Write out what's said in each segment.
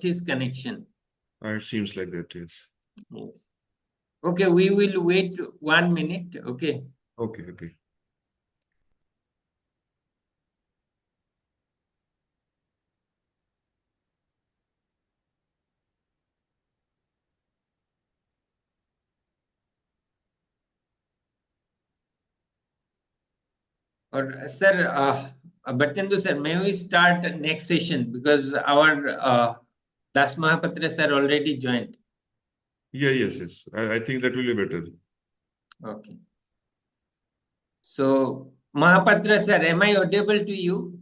lost his connection. It seems like that, yes. Yes. Okay, we will wait 1 minute. Okay. Okay. Or sir, Bhartendu sir, may we start next session because our Dasmahapatra sir already joined. Yes. I think that will be better. Okay. So, Mahapatra sir, am I audible to you?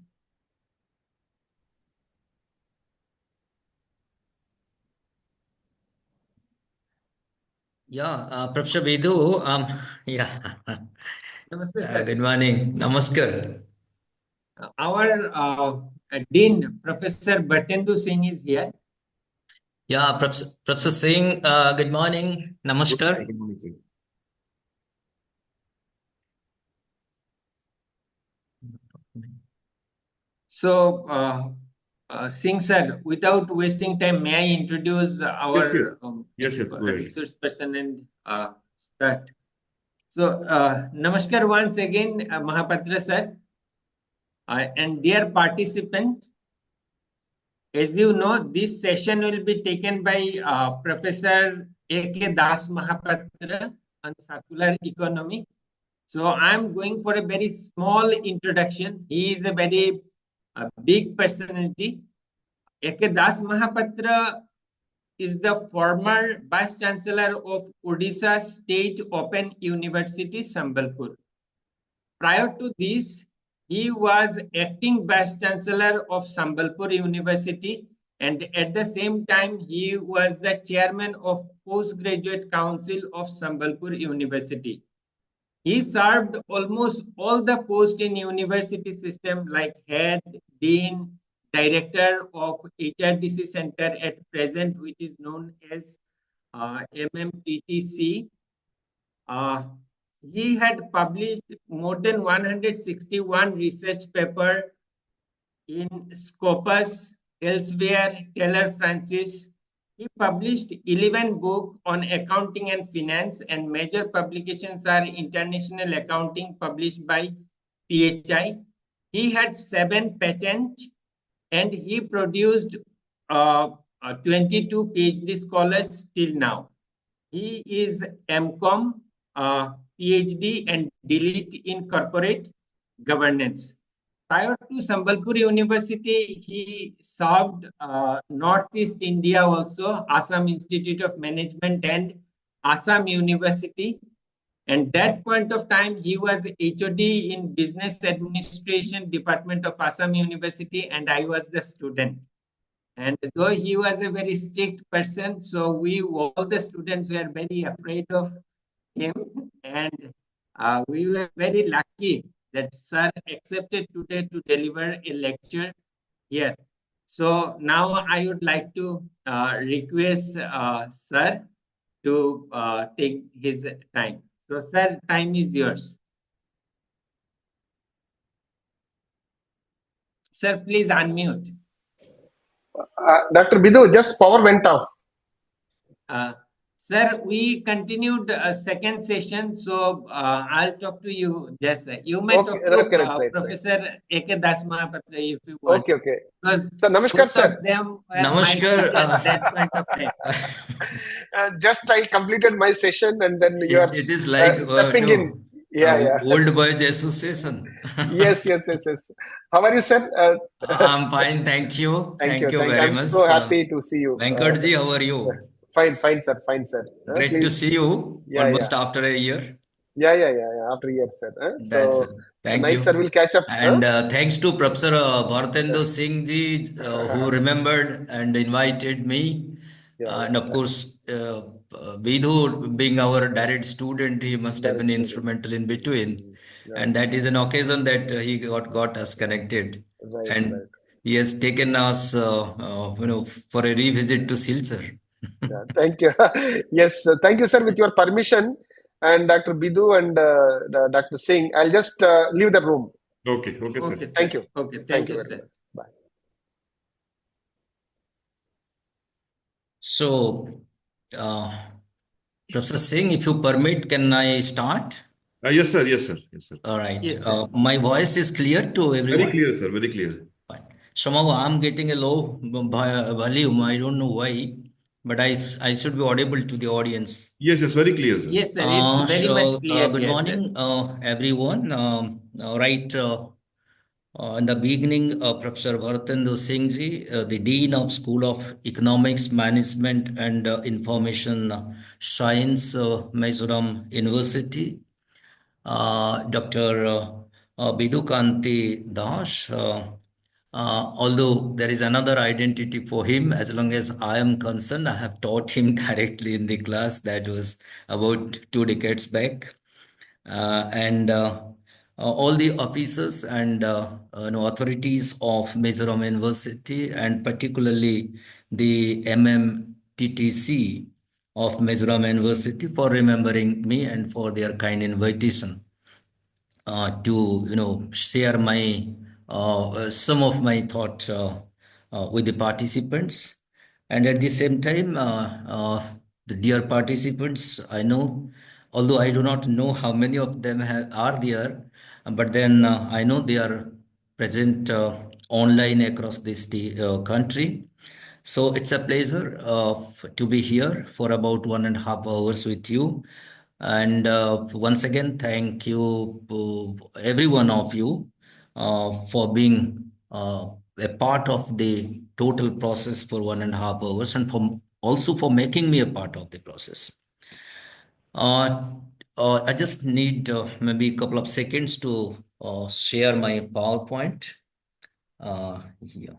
Yeah, Professor Vidhu, yeah. Namaste, sir. Good morning. Namaskar. Our Dean, Professor Bhartendu Singh is here. Yeah, Professor Singh, good morning. Namaskar. Good morning, sir. So, Singh sir, without wasting time, may I introduce our Yes, go ahead. resource person and start. So, Namaskar once again, Mahapatra sir, and dear participant. As you know, this session will be taken by Professor A.K. Dasmahapatra on circular economy. So I'm going for a very small introduction. He is a very big personality. A.K. Dasmahapatra is the former Vice Chancellor of Odisha State Open University, Sambalpur. Prior to this, he was acting Vice Chancellor of Sambalpur University, and at the same time, he was the chairman of Postgraduate Council of Sambalpur University. He served almost all the posts in university system like head, dean, director of HRDC Center at present, which is known as MMTTC. He had published more than 161 research papers in Scopus, elsewhere, Taylor Francis. He published 11 books on accounting and finance, and major publications are International Accounting published by PHI. He had 7 patents, and he produced 22 PhD scholars till now. He is MCom, PhD, and DLIT in corporate governance. Prior to Sambalpur University, he served Northeast India also, Assam Institute of Management and Assam University. And that point of time, he was HOD in Business Administration Department of Assam University, and I was the student. And though he was a very strict person, so we all the students were very afraid of him, and we were very lucky that sir accepted today to deliver a lecture here. So now I would like to request sir to take his time. So sir, time is yours. Sir, please unmute. Dr. Bidhu, just power went off. Sir, we continued a second session, so I'll talk to you. Just you may talk to Professor A.K. Dasmahapatra if you want. Okay. Because so, Namaskar, sir. Namaskar. At that point of time. Just I completed my session, and then you are. It is like stepping in. Yeah. Old Boys Association. Yes. How are you, sir? I'm fine, thank you. Thank you very much. I'm so happy to see you. Venkatji, how are you? Fine, sir. Great to see you. Almost after a year. Yeah. After a year, sir. So thank nice, you. Sir. We'll catch up. And thanks to Professor Bhartendu Singh ji, who remembered and invited me. And of course, Vidhu being our direct student, he must have been instrumental in between. And that is an occasion that he got us connected. Right. He has taken us, for a revisit to Silchar. Yeah, thank you. Yes, thank you, sir. With your permission, and Dr. Bidhu and Dr. Singh, I'll just leave the room. Okay, sir. Thank you. Okay, thank you, sir. Much. Bye. So, Professor Singh, if you permit, can I start? Yes, sir. Yes, sir. Yes, sir. All right. Yes, sir. My voice is clear to Very everyone? clear, sir. Very clear. Fine. Somehow I'm getting a low volume. I don't know why, but I should be audible to the audience. Yes, yes. Very clear, sir. Yes, sir. It's very much clear Good here, sir. morning, everyone. In the beginning, Professor Bharatendra Singh ji, the Dean of School of Economics, Management and Information Science, Mizoram University, Dr. Bidukanti Das. Although there is another identity for him, as long as I am concerned, I have taught him directly in the class. That was about 2 decades back. And all the officers and authorities of Mizoram University, and particularly the MMTTC of Mizoram University, for remembering me and for their kind invitation to share my some of my thought with the participants. And at the same time, the dear participants, I know, although I do not know how many of them are there, but then I know they are present online across this country. So it's a pleasure to be here for about 1.5 hours with you. And once again, thank you, every one of you, for being a part of the total process for 1.5 hours, and for also for making me a part of the process. I just need maybe a couple of seconds to share my PowerPoint here.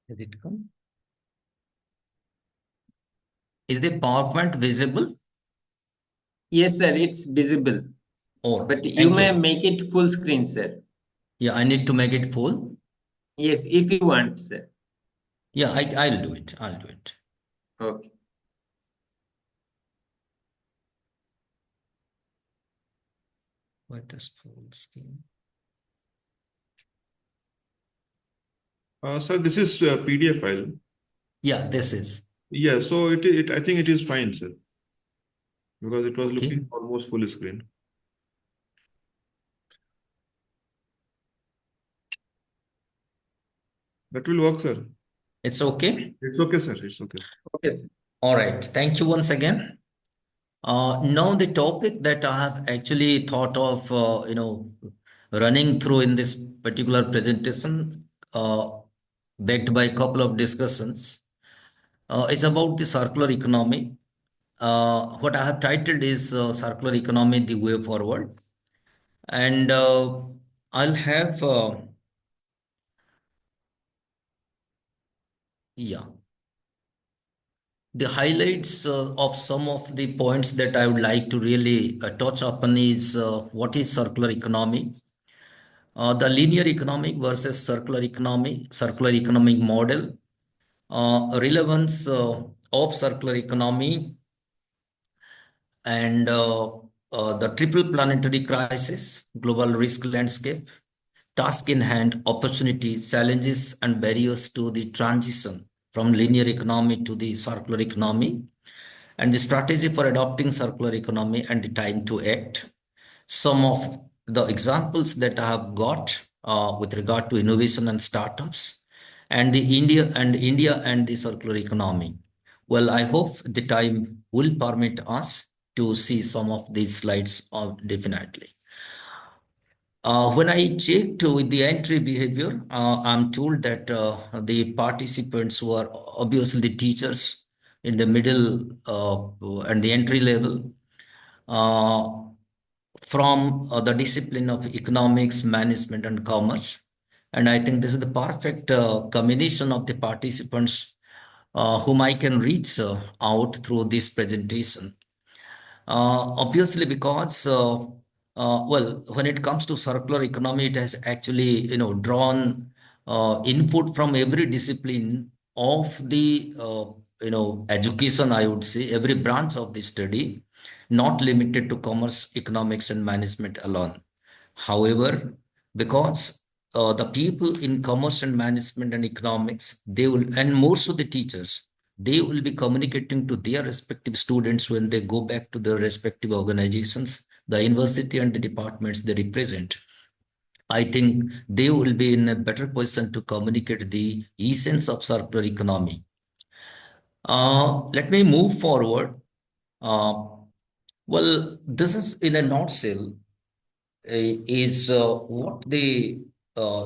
Did it come? Is the PowerPoint visible? Yes, sir. It's visible. Or But you thank may you. make it full screen, sir. Yeah, I need to make it full. Yes, if you want, sir. Yeah, I'll do it. I'll do it. Okay. What does full screen? Sir, this is a PDF file. Yeah, this is. Yeah, so I think it is fine, sir, because it was Okay. looking almost full screen. That will work, sir. It's okay. It's okay, sir. It's okay, sir. Okay, sir. All right. Thank you once again. Now the topic that I have actually thought of, running through in this particular presentation, backed by a couple of discussions, is about the circular economy. What I have titled is Circular Economy, the Way Forward. And I'll have, the highlights of some of the points that I would like to really touch upon is what is circular economy, the linear economic versus circular economic model, relevance of circular economy, and the triple planetary crisis, global risk landscape, task in hand, opportunities, challenges, and barriers to the transition from linear economy to the circular economy, and the strategy for adopting circular economy and the time to act. Some of the examples that I have got with regard to innovation and startups, and the India and the circular economy. Well, I hope the time will permit us to see some of these slides definitely. When I checked with the entry behavior, I'm told that the participants were obviously teachers in the middle and the entry level. from the discipline of economics, management, and commerce. And I think this is the perfect combination of the participants whom I can reach out through this presentation. Obviously, because well, when it comes to circular economy, it has actually drawn input from every discipline of the education. I would say every branch of the study, not limited to commerce, economics, and management alone. However, because the people in commerce and management and economics, they will, and more so the teachers, they will be communicating to their respective students when they go back to their respective organizations, the university and the departments they represent. I think they will be in a better position to communicate the essence of circular economy. Let me move forward. Well, this is in a nutshell is what the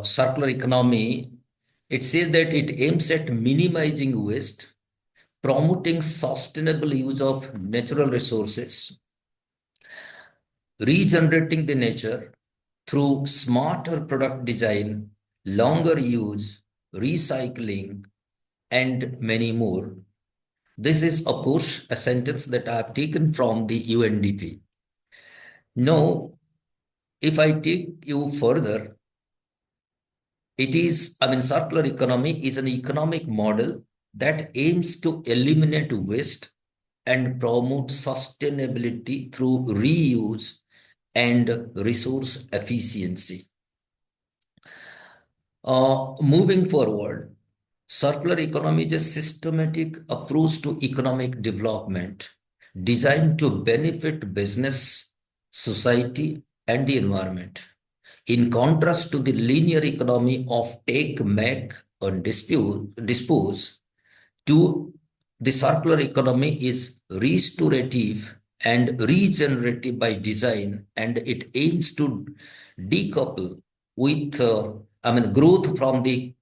circular economy, it says that it aims at minimizing waste, promoting sustainable use of natural resources, regenerating the nature through smarter product design, longer use, recycling, and many more. This is, of course, a sentence that I have taken from the UNDP. Now, if I take you further, it is, circular economy is an economic model that aims to eliminate waste and promote sustainability through reuse and resource efficiency. Moving forward, circular economy is a systematic approach to economic development designed to benefit business, society, and the environment. In contrast to the linear economy of take, make, and dispose, the circular economy is restorative and regenerative by design, and it aims to decouple with growth from the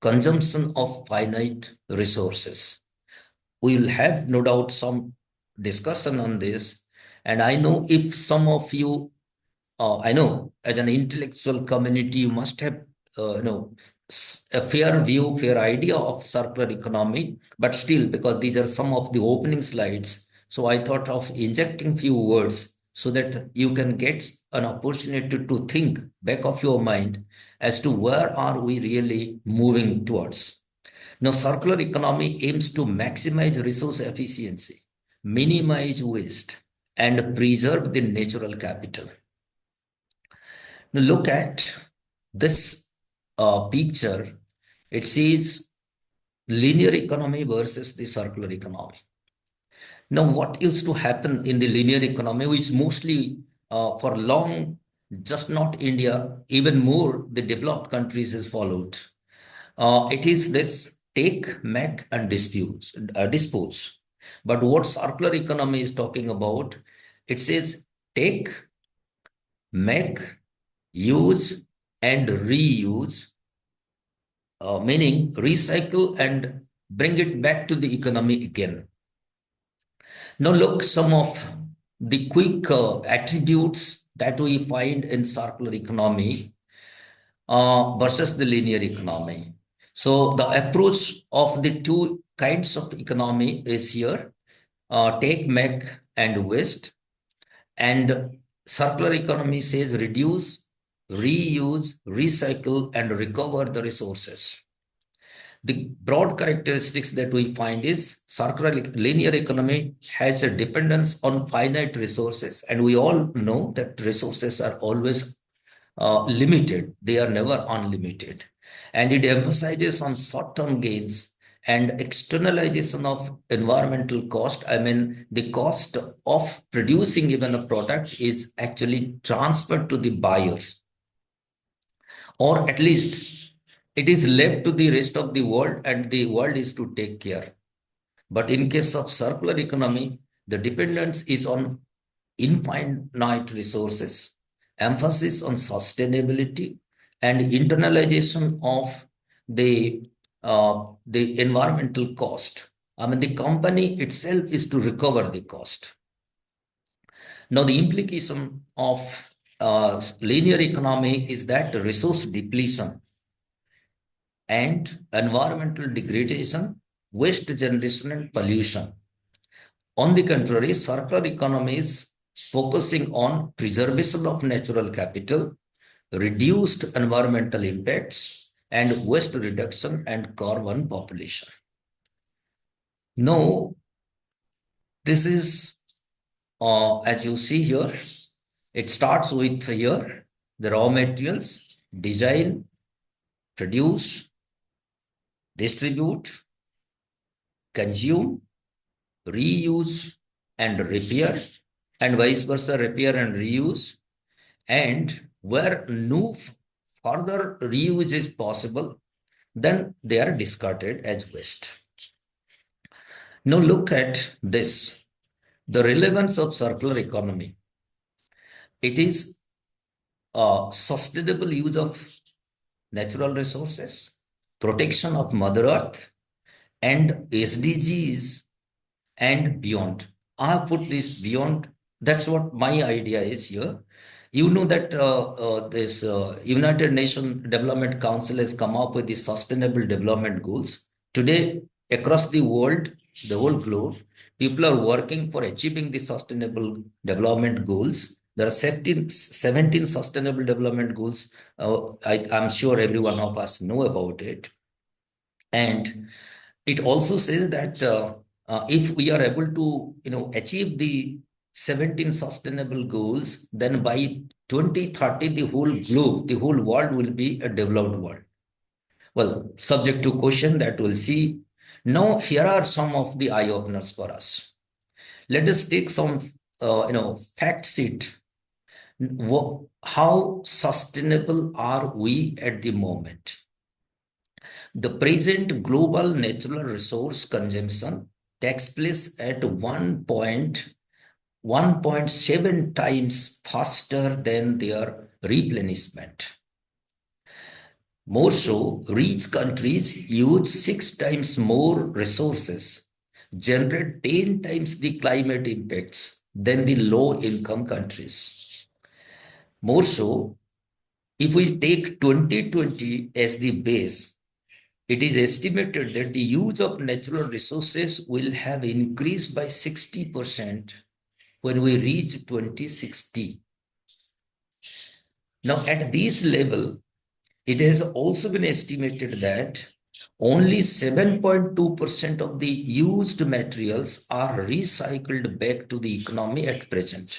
consumption of finite resources. We will have no doubt some discussion on this, and I know if some of you I know as an intellectual community, you must have, a fair view, fair idea of circular economy, but still, because these are some of the opening slides, so I thought of injecting few words so that you can get an opportunity to think back of your mind as to where are we really moving towards. Now, circular economy aims to maximize resource efficiency, minimize waste, and preserve the natural capital. Now look at this picture. It says linear economy versus the circular economy. Now, what used to happen in the linear economy, which mostly for long, just not India, even more the developed countries has followed. It is this take, make, and dispose. But what circular economy is talking about, it says take, make, use, and reuse, meaning recycle and bring it back to the economy again. Now look some of the quick attributes that we find in circular economy versus the linear economy. So the approach of the two kinds of economy is here, take, make, and waste. And circular economy says reduce, reuse, recycle, and recover the resources. The broad characteristics that we find is circular linear economy has a dependence on finite resources, and we all know that resources are always limited. They are never unlimited. And it emphasizes on short-term gains and externalization of environmental cost. The cost of producing even a product is actually transferred to the buyers, or at least it is left to the rest of the world, and the world is to take care. But in case of circular economy, the dependence is on infinite resources, emphasis on sustainability, and internalization of the environmental cost. The company itself is to recover the cost. Now, the implication of linear economy is that resource depletion and environmental degradation, waste generation, and pollution. On the contrary, circular economy is focusing on preservation of natural capital, reduced environmental impacts, and waste reduction and carbon population. Now, this is, as you see here, it starts with here, the raw materials, design, produce, distribute, consume, reuse, and repair, and vice versa, repair and reuse. And where no further reuse is possible, then they are discarded as waste. Now look at this, the relevance of circular economy. It is a sustainable use of natural resources, protection of Mother Earth, and SDGs and beyond. I have put this beyond. That's what my idea is here. You know that this United Nations Development Council has come up with the Sustainable Development Goals. Today, across the world, the whole globe, people are working for achieving the Sustainable Development Goals. There are 17 Sustainable Development Goals. I'm sure every one of us know about it. And it also says that if we are able to achieve the 17 sustainable goals, then by 2030 the whole globe, the whole world will be a developed world. Well, subject to question that we'll see. Now here are some of the eye openers for us. Let us take some fact sheet. How sustainable are we at the moment? The present global natural resource consumption takes place at 1.7 times faster than their replenishment. More so, rich countries use 6 times more resources, generate 10 times the climate impacts than the low-income countries. More so, if we take 2020 as the base, it is estimated that the use of natural resources will have increased by 60% when we reach 2060. Now, at this level, it has also been estimated that only 7.2% of the used materials are recycled back to the economy at present.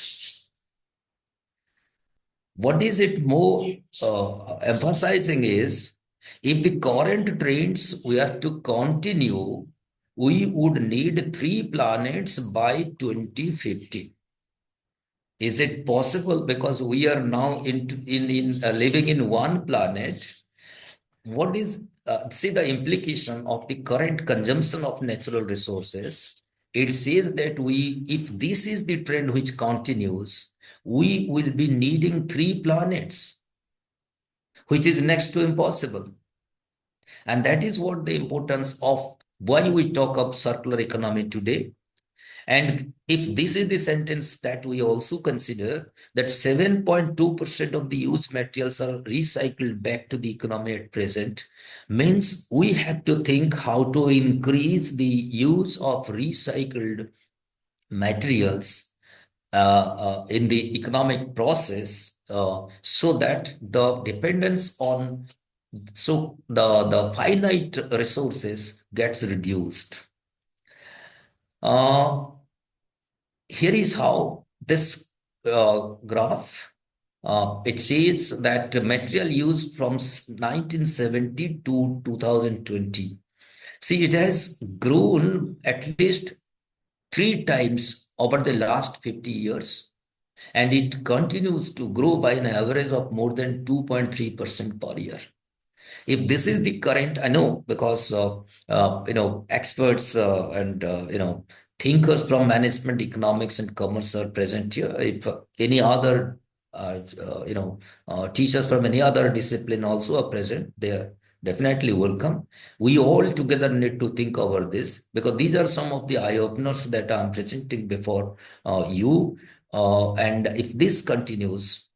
What is it more emphasizing is, if the current trends were to continue, we would need 3 planets by 2050. Is it possible? Because we are now living in one planet. What is, see the implication of the current consumption of natural resources? It says that if this is the trend which continues, we will be needing 3 planets, which is next to impossible. And that is what the importance of why we talk of circular economy today. And if this is the sentence that we also consider, that 7.2% of the used materials are recycled back to the economy at present, means we have to think how to increase the use of recycled materials in the economic process, so that the dependence on the finite resources gets reduced. Here is how this graph, it says that material used from 1970 to 2020. See, it has grown at least 3 times over the last 50 years, and it continues to grow by an average of more than 2.3% per year. If this is the current, I know, because experts and thinkers from management, economics, and commerce are present here. If any other teachers from any other discipline also are present, they are definitely welcome. We all together need to think over this, because these are some of the eye openers that I'm presenting before you. And if this continues,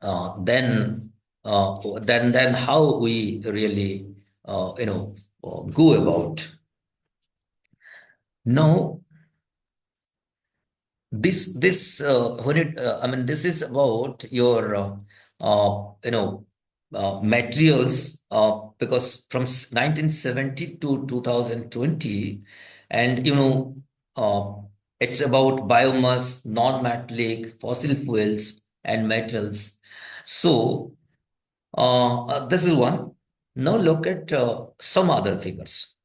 then how we really go about. Now, this when it I mean, this is about your materials, because from 1970 to 2020, and uh, it's about biomass, non-metallic, fossil fuels, and metals. So this is one. Now look at some other figures,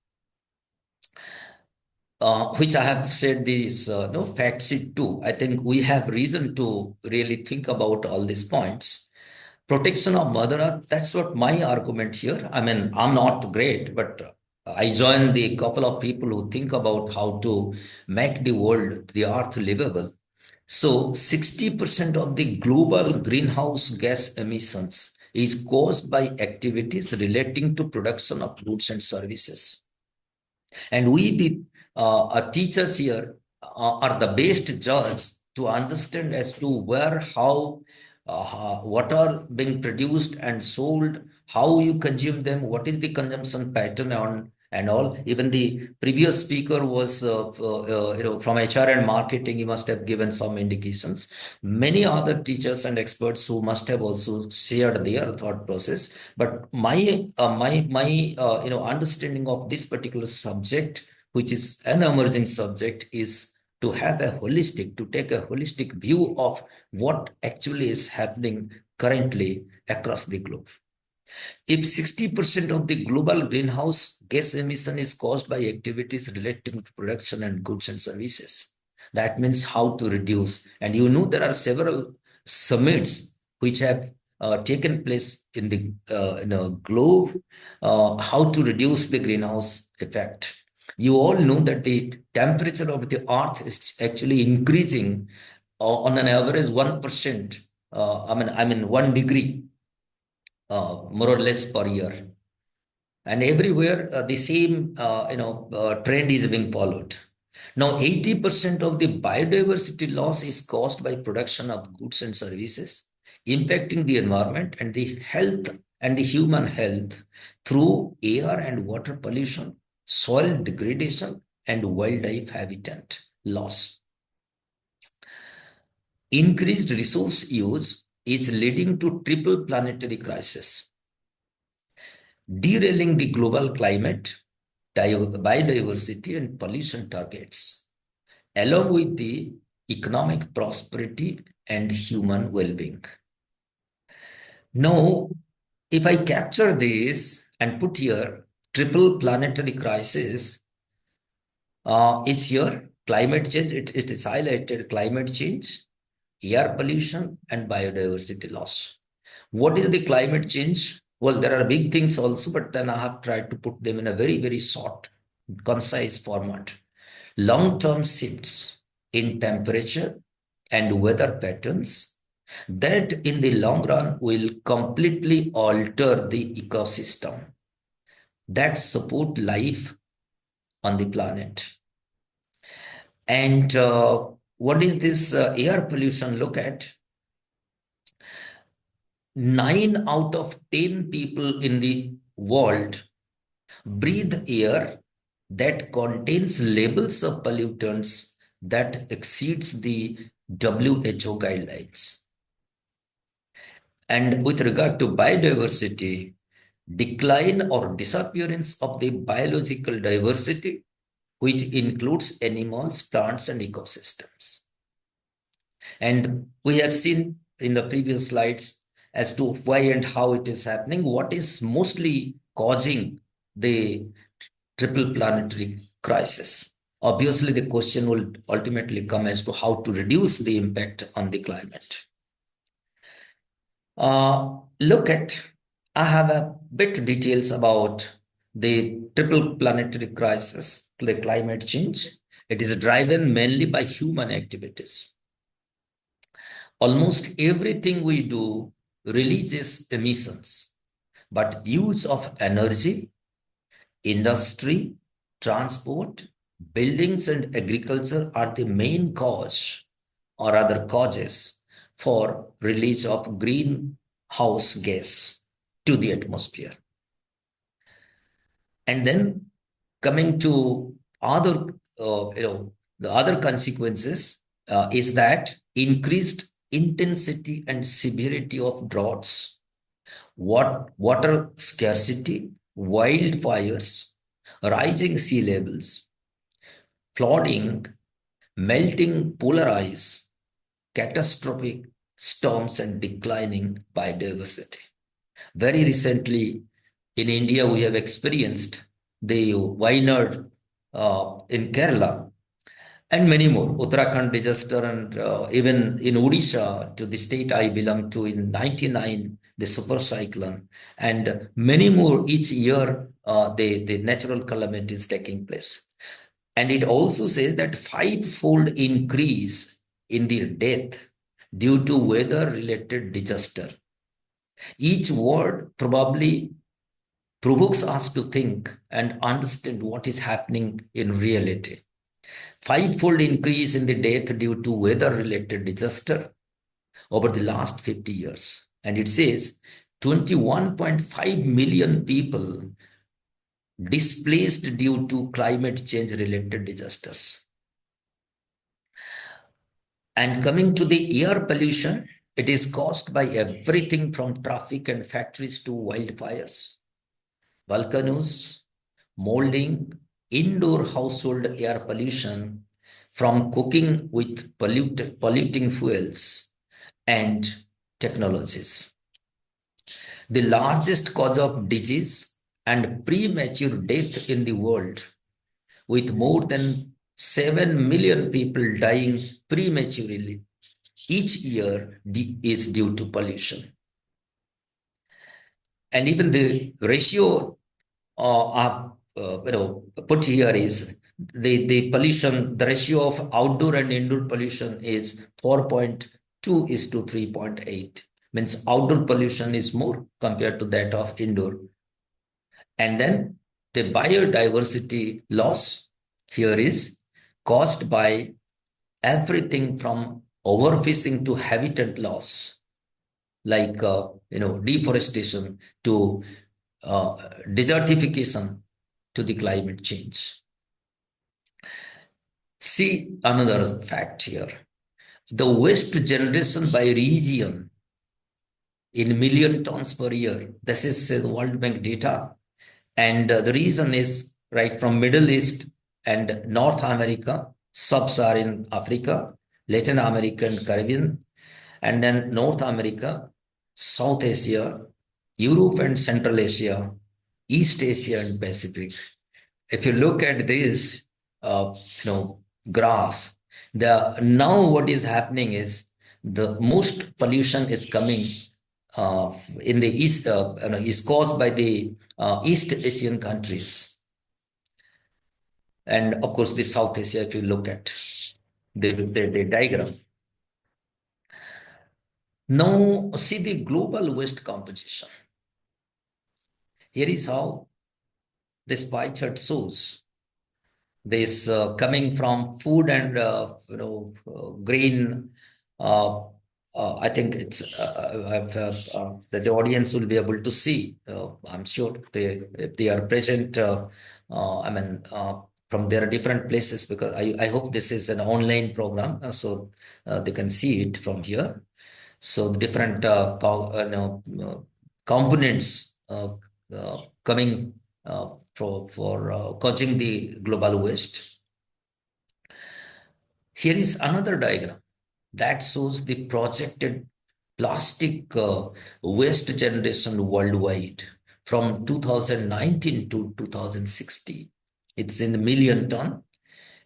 which I have said this no fact sheet too. I think we have reason to really think about all these points. Protection of Mother Earth, that's what my argument here. I mean, I'm not great, but I join the couple of people who think about how to make the world, the earth livable. So 60% of the global greenhouse gas emissions is caused by activities relating to production of goods and services. And we, the teachers here, are the best judge to understand as to where, how, what are being produced and sold, how you consume them, what is the consumption pattern on and all. Even the previous speaker was from HR and marketing. He must have given some indications. Many other teachers and experts who must have also shared their thought process. But my understanding of this particular subject, which is an emerging subject, is to take a holistic view of what actually is happening currently across the globe. If 60% of the global greenhouse gas emission is caused by activities relating to production and goods and services, that means how to reduce. And there are several summits which have taken place in the globe, how to reduce the greenhouse effect. You all know that the temperature of the earth is actually increasing on an average 1%. 1 degree, more or less, per year. And everywhere the same trend is being followed. Now 80% of the biodiversity loss is caused by production of goods and services, impacting the environment and the health and the human health through air and water pollution, soil degradation, and wildlife habitat loss. Increased resource use is leading to triple planetary crisis, derailing the global climate, biodiversity, and pollution targets, along with the economic prosperity and human well-being. Now, if I capture this and put here triple planetary crisis, it's here climate change. It is highlighted: climate change, air pollution, and biodiversity loss. What is the climate change? Well, there are big things also, but then I have tried to put them in a very, very short, concise format. Long-term shifts in temperature and weather patterns that in the long run will completely alter the ecosystem that support life on the planet. And what is this air pollution? Look at 9 out of 10 people in the world breathe air that contains levels of pollutants that exceeds the WHO guidelines. And with regard to biodiversity, decline or disappearance of the biological diversity, which includes animals, plants, and ecosystems. And we have seen in the previous slides as to why and how it is happening, what is mostly causing the triple planetary crisis. Obviously, the question will ultimately come as to how to reduce the impact on the climate. I have a bit details about the triple planetary crisis, the climate change. It is driven mainly by human activities. Almost everything we do releases emissions, but use of energy, industry, transport, buildings, and agriculture are the main cause or other causes for release of greenhouse gas to the atmosphere. And then coming to other, the other consequences is that increased intensity and severity of droughts, water scarcity, wildfires, rising sea levels, flooding, melting polar ice, catastrophic storms, and declining biodiversity. Very recently, in India, we have experienced the Wayanad in Kerala and many more. Uttarakhand disaster, and even in Odisha, to the state I belong to, in 99, the super cyclone, and many more each year, the natural calamities taking place. And it also says that five-fold increase in the death due to weather-related disaster. Each word probably provokes us to think and understand what is happening in reality. Five-fold increase in the death due to weather-related disaster over the last 50 years. And it says 21.5 million people displaced due to climate change-related disasters. And coming to the air pollution, it is caused by everything from traffic and factories to wildfires, volcanoes, molding, indoor household air pollution from cooking with polluting fuels and technologies. The largest cause of disease and premature death in the world, with more than 7 million people dying prematurely each year, is due to pollution. And even the ratio put here is the pollution, the ratio of outdoor and indoor pollution is 4.2 is to 3.8. Means outdoor pollution is more compared to that of indoor. And then the biodiversity loss here is caused by everything from overfishing to habitat loss, like deforestation to desertification to the climate change. See another fact here. The waste generation by region in million tons per year. This is the World Bank data. And the reason is right from Middle East and North America, Sub-Saharan Africa, Latin America and Caribbean, and then North America, South Asia, Europe and Central Asia, East Asia and Pacific. If you look at this, graph, now what is happening is the most pollution is coming in the east, is caused by the East Asian countries, and of course the South Asia. If you look at the diagram. Now see the global waste composition. Here is how this pie chart shows. This coming from food and grain. I think it's that the audience will be able to see. I'm sure if they are present. From their different places, because I hope this is an online program, so they can see it from here. So the different components coming for causing the global waste. Here is another diagram that shows the projected plastic waste generation worldwide from 2019 to 2060. It's in million ton.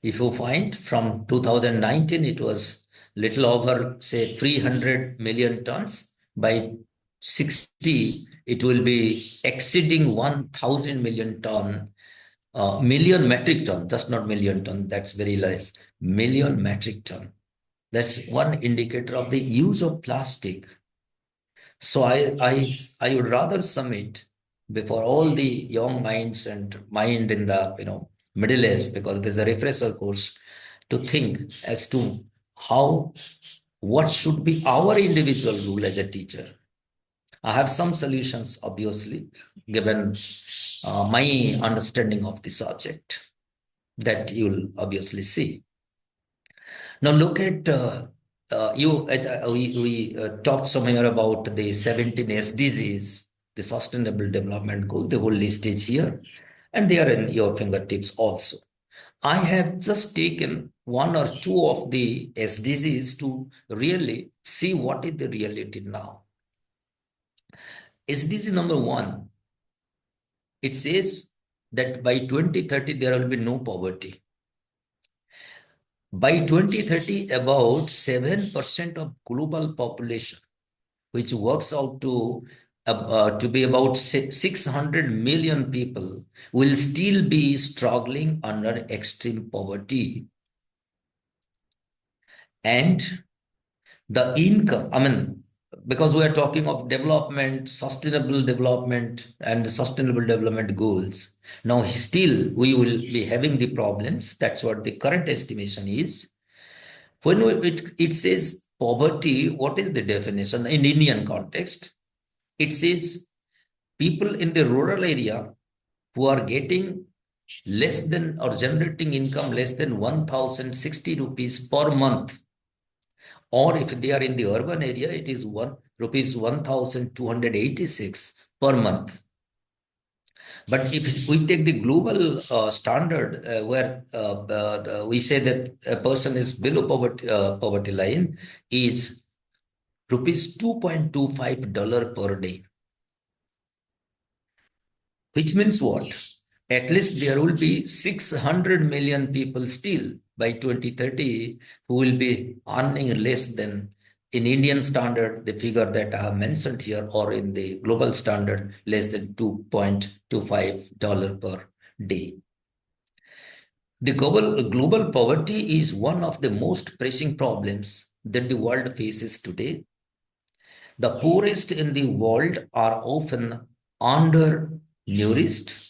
If you find from 2019, it was little over, say, 300 million tons. By 60, it will be exceeding 1,000 million ton, million metric ton, just not million ton, that's very less, million metric ton. That's one indicator of the use of plastic. So I would rather submit before all the young minds and mind in the Middle East, because there's a refresher course, to think as to what should be our individual role as a teacher? I have some solutions, obviously, given my understanding of the subject that you'll obviously see. Now look at we talked somewhere about the 17 SDGs, the Sustainable Development Goal. The whole list is here, and they are in your fingertips also. I have just taken one or two of the SDGs to really see what is the reality now. SDG number 1, it says that by 2030 there will be no poverty. By 2030, about 7% of global population, which works out to be about 600 million people, will still be struggling under extreme poverty. And the income, because we are talking of development, sustainable development, and the sustainable development goals. Now, still, we will be having the problems. That's what the current estimation is. When it says poverty, what is the definition in Indian context? It says people in the rural area who are getting less than or generating income less than 1,060 rupees per month. Or if they are in the urban area, it is rupees 1,286 per month. But if we take the global standard where we say that a person is below poverty line is rupees $2.25 per day. Which means what? At least there will be 600 million people still by 2030 who will be earning less than, in Indian standard, the figure that I have mentioned here, or in the global standard, less than $2.25 per day. The global poverty is one of the most pressing problems that the world faces today. The poorest in the world are often undernourished,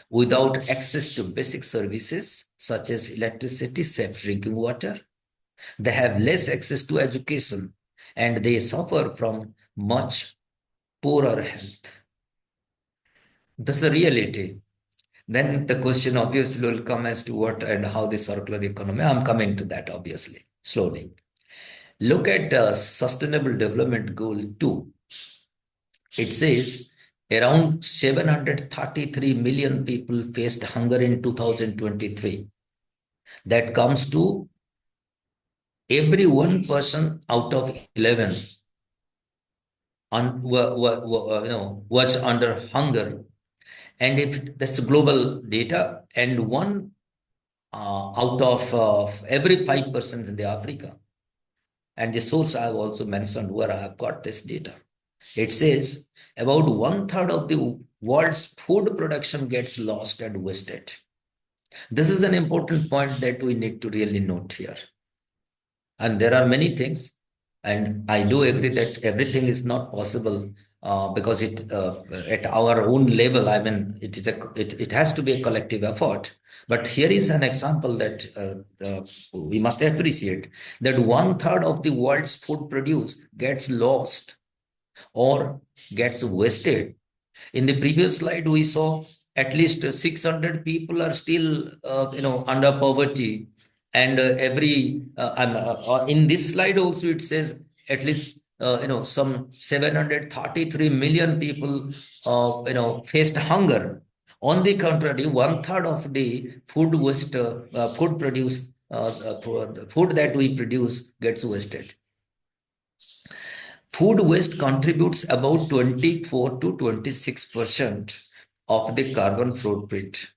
without access to basic services such as electricity, safe drinking water. They have less access to education, and they suffer from much poorer health. That's the reality. Then the question obviously will come as to what and how the circular economy. I'm coming to that obviously, slowly. Look at Sustainable Development Goal 2. It says around 733 million people faced hunger in 2023. That comes to every one person out of 11 was under hunger. And if that's global data, and one out of every 5 persons in the Africa. And the source I have also mentioned where I have got this data. It says about 1/3 of the world's food production gets lost and wasted. This is an important point that we need to really note here. And there are many things, and I do agree that everything is not possible because at our own level, it has to be a collective effort. But here is an example that we must appreciate, that 1/3 of the world's food produce gets lost or gets wasted. In the previous slide, we saw at least 600 people are still, under poverty. And in this slide also, it says at least, some 733 million people, faced hunger. On the contrary, 1/3 of the food waste, food that we produce gets wasted. Food waste contributes about 24 to 26% of the carbon footprint.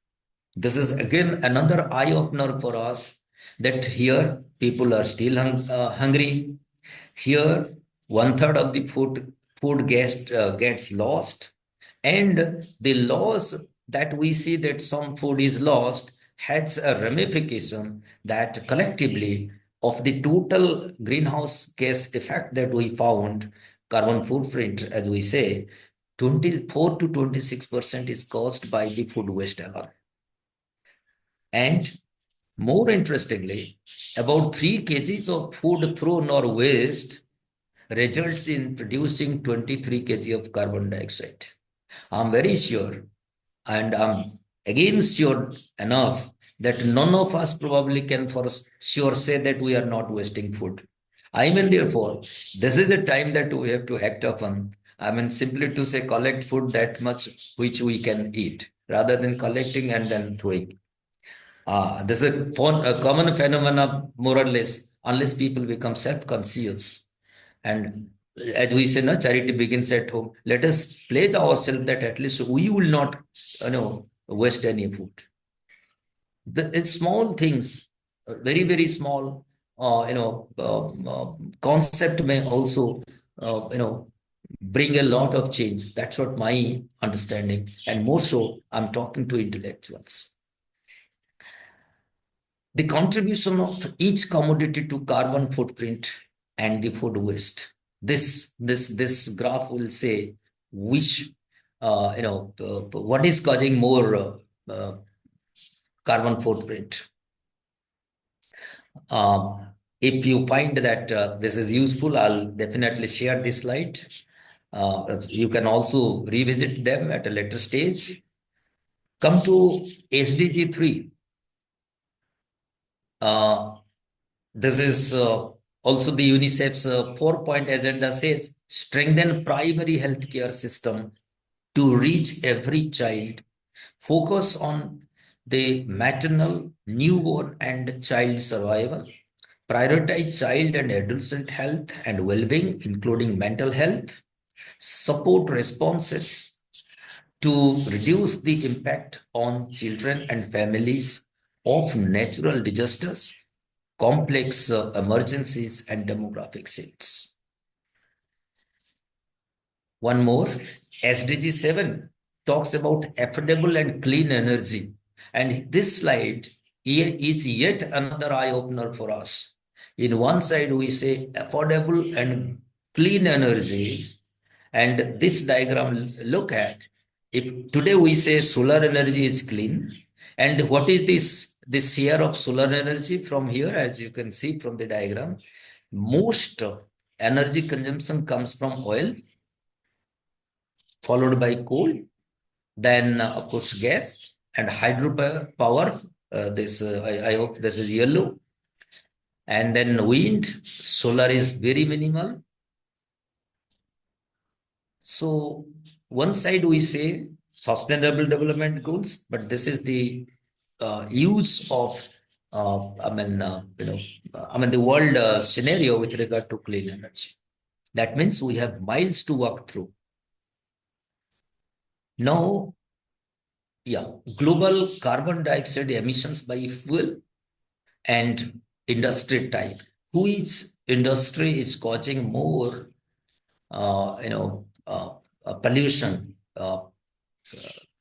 This is again another eye opener for us, that here people are still hungry. Here 1/3 of the food gets lost, and the loss that we see that some food is lost has a ramification that collectively of the total greenhouse gas effect that we found, carbon footprint, as we say, 24 to 26% is caused by the food waste alone. And More interestingly, about 3 kgs of food thrown or waste results in producing 23 kg of carbon dioxide. I'm very sure, and I'm again sure enough that none of us probably can for sure say that we are not wasting food. I mean, therefore, this is a time that we have to act upon. I mean, simply to say collect food that much which we can eat, rather than collecting and then throwing. This is a common phenomenon, more or less, unless people become self-conscious. And as we say, no, charity begins at home. Let us pledge ourselves that at least we will not, waste any food. It's small things, very, very small, concept may also, bring a lot of change. That's what my understanding. And more so, I'm talking to intellectuals. The contribution of each commodity to carbon footprint and the food waste. This graph will say which what is causing more carbon footprint. If you find that this is useful, I'll definitely share this slide. You can also revisit them at a later stage. Come to SDG 3. This is also the UNICEF's 4-point agenda says strengthen primary healthcare system to reach every child. Focus on the maternal, newborn, and child survival. Prioritize child and adolescent health and well-being, including mental health. Support responses to reduce the impact on children and families of natural disasters, complex emergencies, and demographic shifts. One more, SDG 7 talks about affordable and clean energy. And this slide is yet another eye-opener for us. In one side, we say affordable and clean energy. And this diagram, look at, if today we say solar energy is clean, and what is this share of solar energy from here, as you can see from the diagram, most energy consumption comes from oil, followed by coal, then of course gas and hydropower. I hope this is yellow, and then wind. Solar is very minimal. So one side we say sustainable development goals, but this is the use of the world scenario with regard to clean energy. That means we have miles to walk through. Now, global carbon dioxide emissions by fuel and industry type. Which industry is causing more, pollution,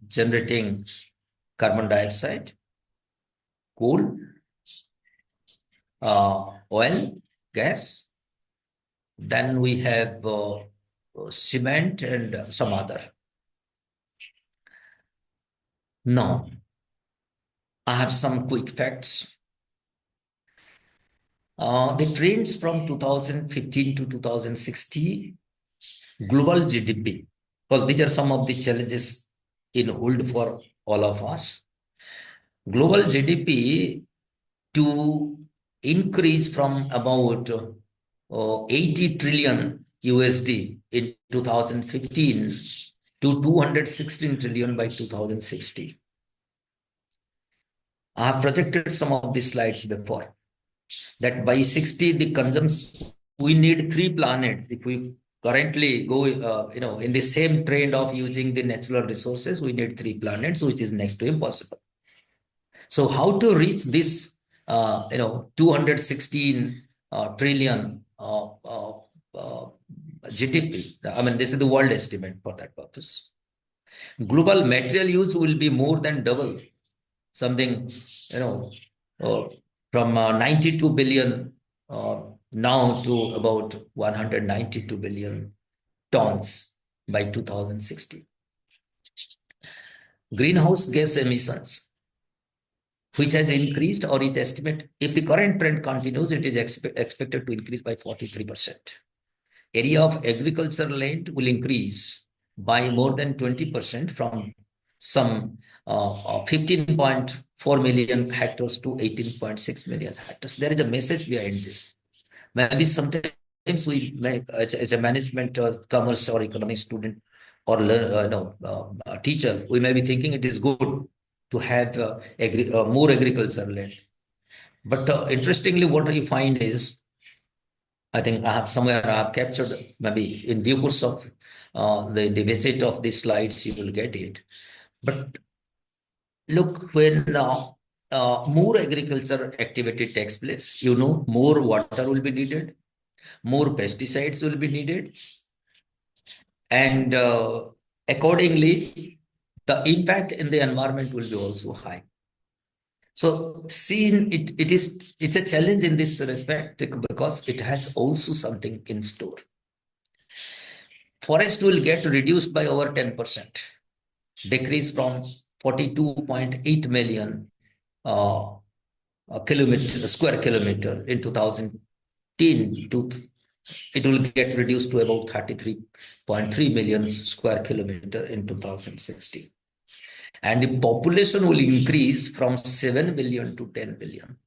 generating carbon dioxide? Coal, oil, gas. Then we have cement and some other. Now, I have some quick facts. The trends from 2015 to 2060, global GDP. Well, these are some of the challenges in hold for all of us. Global GDP to increase from about 80 trillion USD in 2015 to 216 trillion by 2060. I have projected some of these slides before, that by 60, the consumption, we need 3 planets. If we currently go, in the same trend of using the natural resources, we need 3 planets, which is next to impossible. So how to reach this, 216 trillion GDP? I mean, this is the world estimate for that purpose. Global material use will be more than double, something, from 92 billion now to about 192 billion tons by 2060. Greenhouse gas emissions. which has increased or is estimated, if the current trend continues, it is expected to increase by 43%. Area of agricultural land will increase by more than 20% from some 15.4 million hectares to 18.6 million hectares. There is a message behind this. Maybe sometimes we may, as a management or commerce or economics student or teacher, we may be thinking it is good to have more agricultural land. But interestingly, what you find is, I think I have captured, maybe in due course of the visit of the slides, you will get it. But look, when more agriculture activity takes place, more water will be needed, more pesticides will be needed, and accordingly, the impact in the environment will be also high. So it's a challenge in this respect because it has also something in store. Forest will get reduced by over 10%, decrease from 42.8 million square kilometer in 2010 to it will get reduced to about 33.3 million square kilometer in 2016. And the population will increase from 7 billion to 10 billion.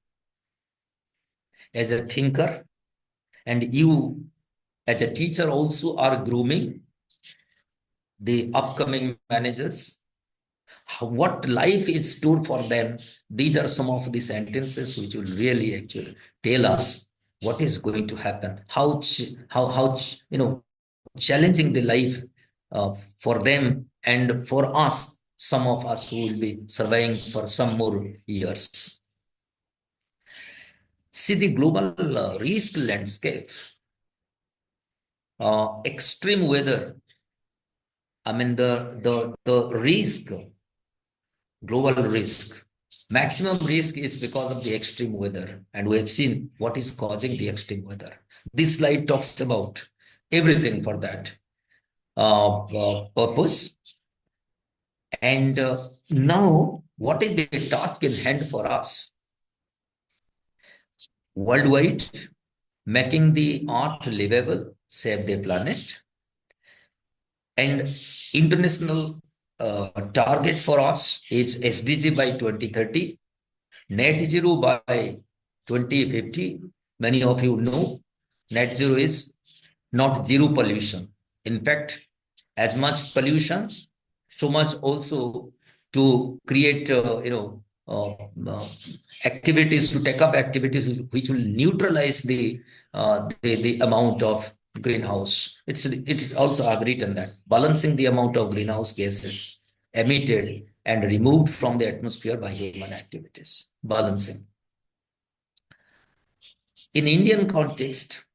As a thinker, and you as a teacher also are grooming the upcoming managers, what life is stored for them. These are some of the sentences which will really actually tell us what is going to happen, how challenging the life for them and for us, some of us who will be surviving for some more years. See the global risk landscape, extreme weather. I mean the risk, global risk, maximum risk is because of the extreme weather, and we have seen what is causing the extreme weather. This slide talks about everything for that purpose. And now, what is the task in hand for us? Worldwide, making the earth livable, save the planet. And international target for us is SDG by 2030, net zero by 2050. Many of you know net zero is not zero pollution. In fact, as much pollution, so much also to create, activities, to take up activities which will neutralize the amount of greenhouse. It's also agreed on that, balancing the amount of greenhouse gases emitted and removed from the atmosphere by human activities, balancing. In Indian context,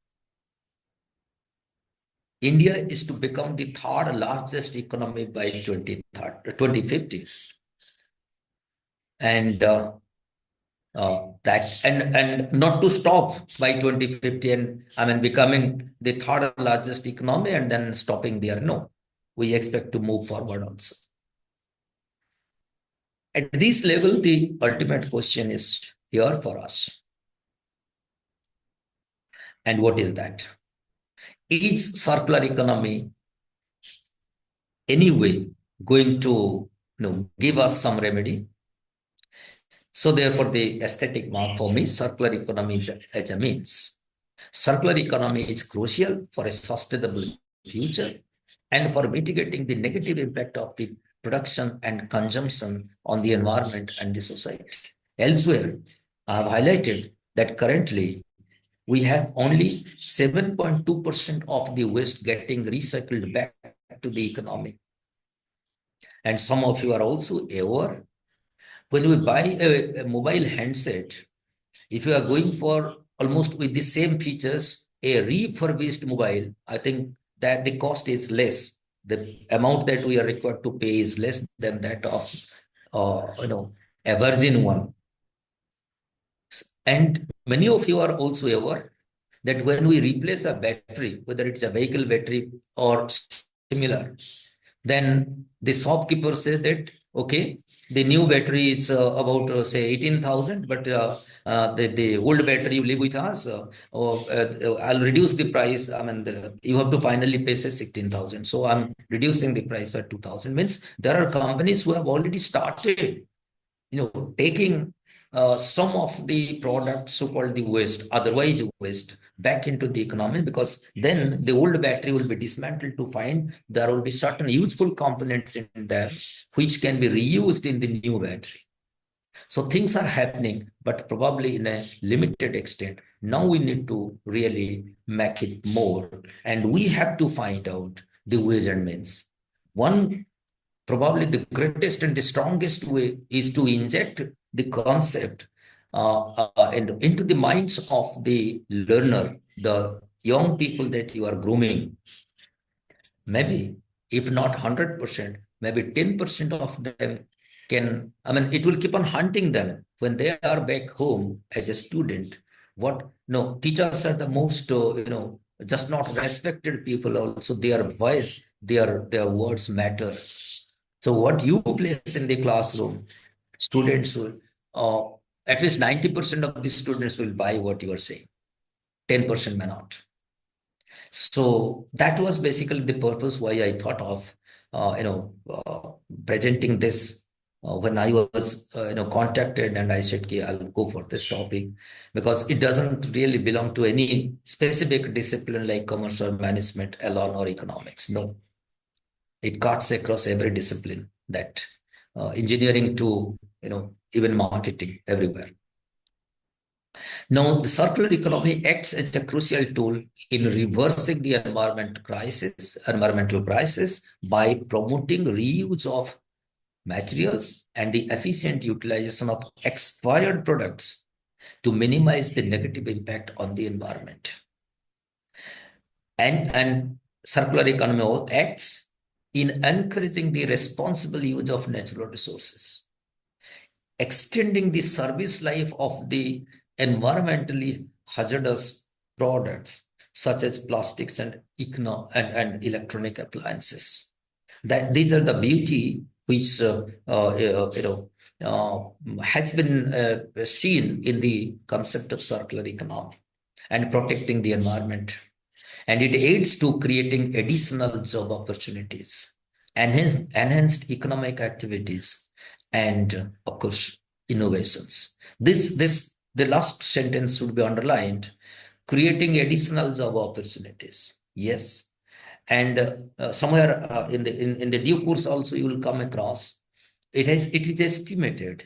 India is to become the third largest economy by 2050. And and not to stop by 2050 and becoming the third largest economy and then stopping there. No, we expect to move forward also. At this level, the ultimate question is here for us. And what is that? Is circular economy anyway going to give us some remedy? So therefore, the aesthetic mark for me, circular economy as a means. Circular economy is crucial for a sustainable future and for mitigating the negative impact of the production and consumption on the environment and the society. Elsewhere, I have highlighted that currently we have only 7.2% of the waste getting recycled back to the economy. And some of you are also aware, when we buy a mobile handset, if you are going for almost with the same features, a refurbished mobile, I think that the cost is less. The amount that we are required to pay is less than that of a virgin one. And many of you are also aware that when we replace a battery, whether it's a vehicle battery or similar, Then the shopkeeper said that, okay, the new battery is about say 18,000, but the old battery you live with us, I'll reduce the price. I mean, you have to finally pay say 16,000. So I'm reducing the price by 2,000. Means there are companies who have already started, taking some of the products, so-called the waste, otherwise waste, back into the economy, because then the old battery will be dismantled to find there will be certain useful components in there which can be reused in the new battery. So things are happening, but probably in a limited extent. Now we need to really make it more, and we have to find out the ways and means. One, probably the greatest and the strongest way is to inject the concept into the minds of the learner, the young people that you are grooming. Maybe, if not 100%, maybe 10% of them can, I mean, it will keep on hunting them when they are back home as a student. What, no, teachers are the most, just not respected people also. Their voice, their words matter. So what you place in the classroom, students will, at least 90% of the students will buy what you are saying. 10% may not. So that was basically the purpose why I thought of, presenting this when I was, contacted, and I said, okay, I'll go for this topic because it doesn't really belong to any specific discipline like commerce or management alone or economics. No, it cuts across every discipline, that engineering to, even marketing, everywhere. Now, the circular economy acts as a crucial tool in reversing the environmental crisis by promoting reuse of materials and the efficient utilization of expired products to minimize the negative impact on the environment. And circular economy acts in encouraging the responsible use of natural resources, extending the service life of the environmentally hazardous products such as plastics and electronic appliances. That these are the beauty which has been seen in the concept of circular economy and protecting the environment. And it aids to creating additional job opportunities, enhanced economic activities, and of course, innovations. The last sentence should be underlined: creating additional job opportunities. Yes, and somewhere in the due course also you will come across it is estimated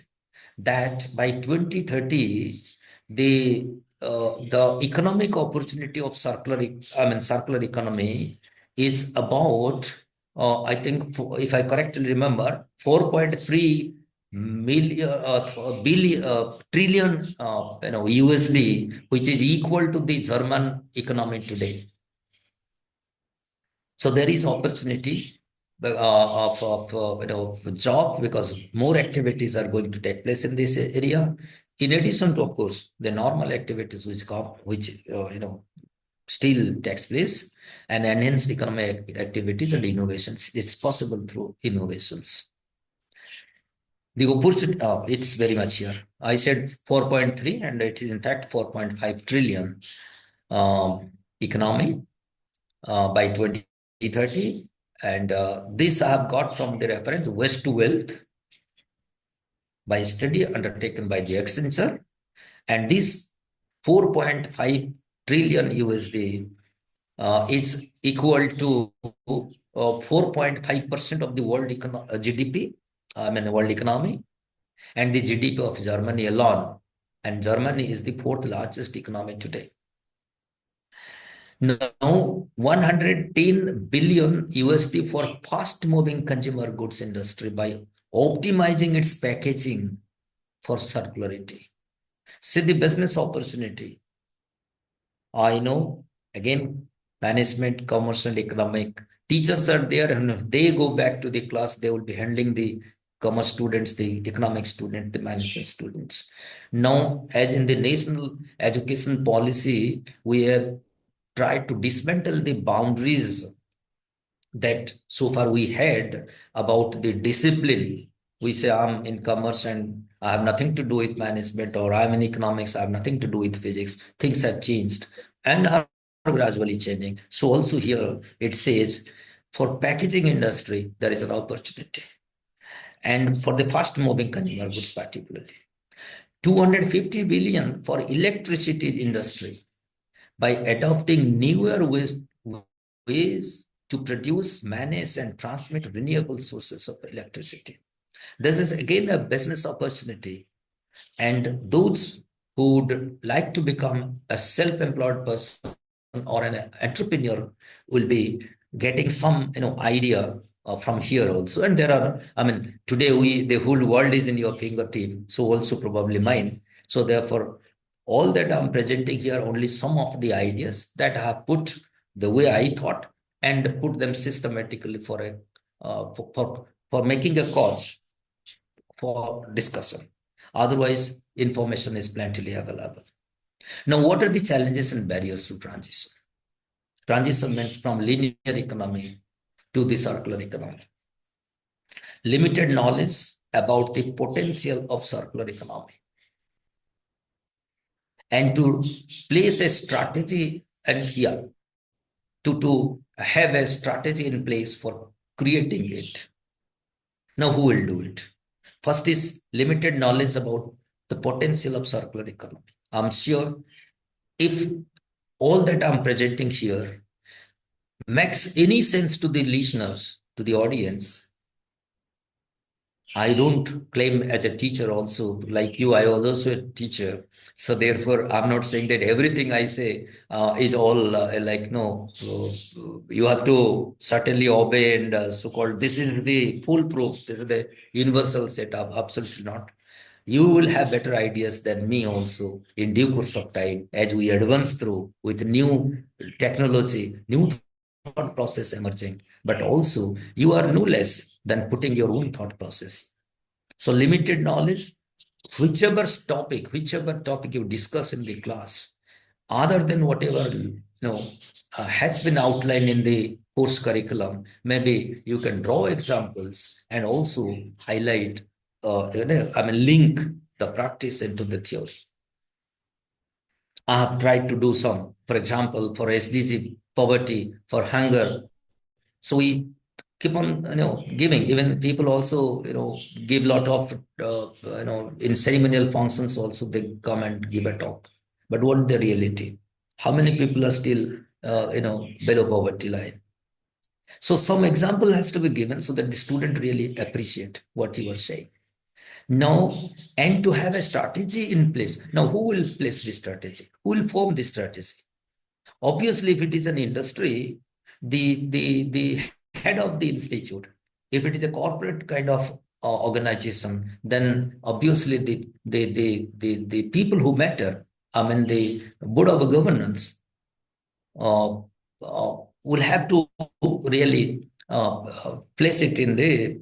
that by 2030 the economic opportunity of circular economy is about I think if I correctly remember 4.3 million billion trillion USD, which is equal to the German economy today. So there is opportunity of job, because more activities are going to take place in this area. In addition to, of course, the normal activities which still takes place, and enhanced economic activities and innovations. It's possible through innovations. The opportunity, it's very much here. I said 4.3, and it is in fact 4.5 trillion economy by 2030. And this I have got from the reference Waste to Wealth by a study undertaken by the Accenture. And this 4.5 trillion USD is equal to 4.5% of the world GDP, world economy, and the GDP of Germany alone. And Germany is the fourth largest economy today. Now, 110 billion USD for fast-moving consumer goods industry by optimizing its packaging for circularity. See the business opportunity. I know, again, management, commerce, and economic teachers are there, and if they go back to the class, they will be handling the commerce students, the economic students, the management students. Now, as in the national education policy, we have tried to dismantle the boundaries that so far we had about the discipline. We say I'm in commerce and I have nothing to do with management, or I'm in economics, I have nothing to do with physics. Things have changed and are gradually changing. So also here it says for packaging industry, there is an opportunity. And for the fast moving consumer goods particularly, 250 billion for electricity industry by adopting newer ways to produce, manage, and transmit renewable sources of electricity. This is again a business opportunity. And those who would like to become a self-employed person or an entrepreneur will be getting some idea from here also. And there are, I mean, today the whole world is in your fingertip, so also probably mine. So therefore, all that I'm presenting here, only some of the ideas that I have put the way I thought and put them systematically for a for making a cause for discussion. Otherwise, information is plentifully available. Now, what are the challenges and barriers to transition? Transition means from linear economy to the circular economy. Limited knowledge about the potential of circular economy. And to place a strategy and to have a strategy in place for creating it. Now, who will do it? First is limited knowledge about the potential of circular economy. I'm sure if all that I'm presenting here makes any sense to the listeners, to the audience, I don't claim as a teacher also, like you, I was also a teacher. So therefore, I'm not saying that everything I say is all no. So you have to certainly obey and so-called, this is the foolproof, this is the universal setup. Absolutely not. You will have better ideas than me also in due course of time as we advance through with new technology, new thought process emerging, but also you are no less than putting your own thought process. So limited knowledge, whichever topic you discuss in the class, other than whatever has been outlined in the course curriculum, maybe you can draw examples and also highlight, link the practice into the theory. I have tried to do some, for example, for SDG, poverty, for hunger. So we keep on, giving. Even people also, give a lot of, in ceremonial functions also they come and give a talk. But what the reality? How many people are still, below poverty line? So some example has to be given so that the student really appreciate what you are saying. Now, and to have a strategy in place. Now, who will place this strategy? Who will form this strategy? Obviously, if it is an industry, the head of the institute, if it is a corporate kind of organization, then obviously the people who matter, I mean the board of governance, will have to really place it in their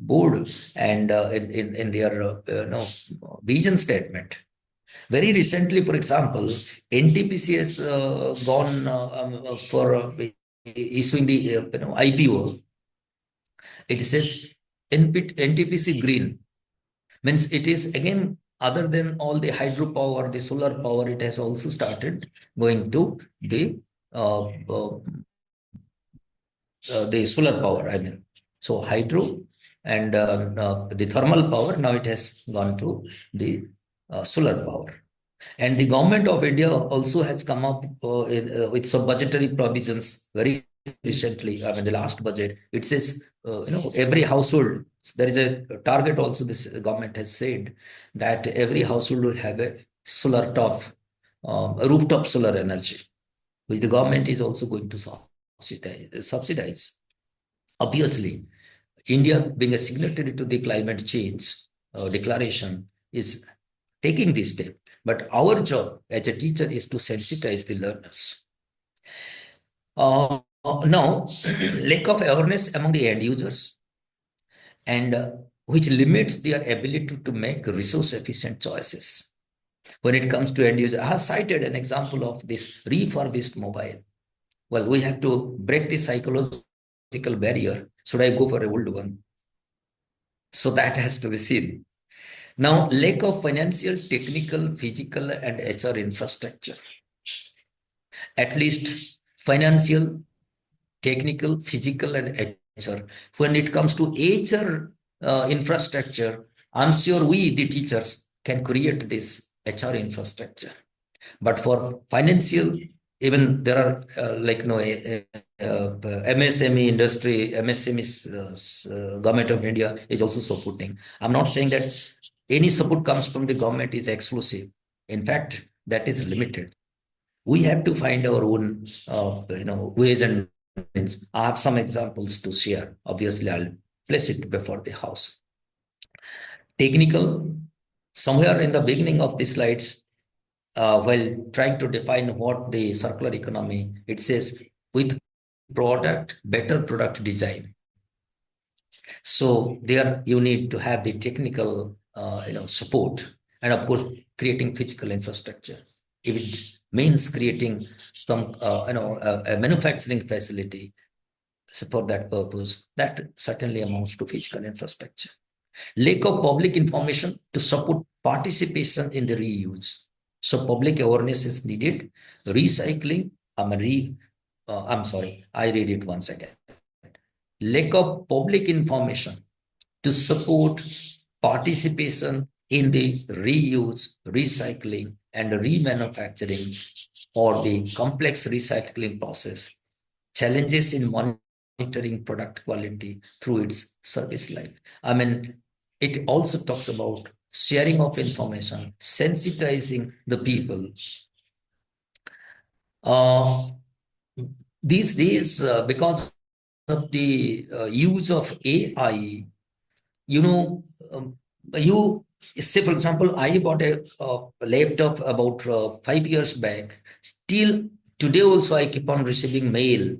board and in their vision statement. Very recently, for example, NTPC has gone for issuing the IPO. It says NTPC Green, means it is again other than all the hydropower, the solar power. It has also started going to the solar power. I mean, so hydro and the thermal power. Now it has gone to the solar power. And the government of India also has come up with some budgetary provisions very recently. I mean, the last budget, it says, every household, there is a target also this government has said that every household will have a solar top, rooftop solar energy, which the government is also going to subsidize. Obviously, India being a signatory to the climate change declaration is taking this step. But our job as a teacher is to sensitize the learners. Now, lack of awareness among the end users, and which limits their ability to make resource efficient choices. When it comes to end user, I have cited an example of this refurbished mobile. Well, we have to break the psychological barrier. Should I go for a old one? So that has to be seen. Now, lack of financial, technical, physical, and HR infrastructure. At least financial, technical, physical, and HR. When it comes to HR infrastructure, I'm sure we, the teachers, can create this HR infrastructure. But for financial, even there are MSME industry, MSME government of India is also supporting. I'm not saying that any support comes from the government is exclusive. In fact, that is limited. We have to find our own, ways and means. I have some examples to share. Obviously, I'll place it before the house. Technical, somewhere in the beginning of the slides, while trying to define what the circular economy, it says with better product design. So there you need to have the technical, support, and of course creating physical infrastructure. If it means creating some, a manufacturing facility, so for that purpose, that certainly amounts to physical infrastructure. Lack of public information to support participation in the reuse. So public awareness is needed. Recycling, I'm sorry, I read it once again. Lack of public information to support participation in the reuse, recycling, and remanufacturing or the complex recycling process. Challenges in monitoring product quality through its service life. I mean, it also talks about sharing of information, sensitizing the people. These days, because of the use of AI, you say, for example, I bought a laptop about 5 years back. Till today also, I keep on receiving mail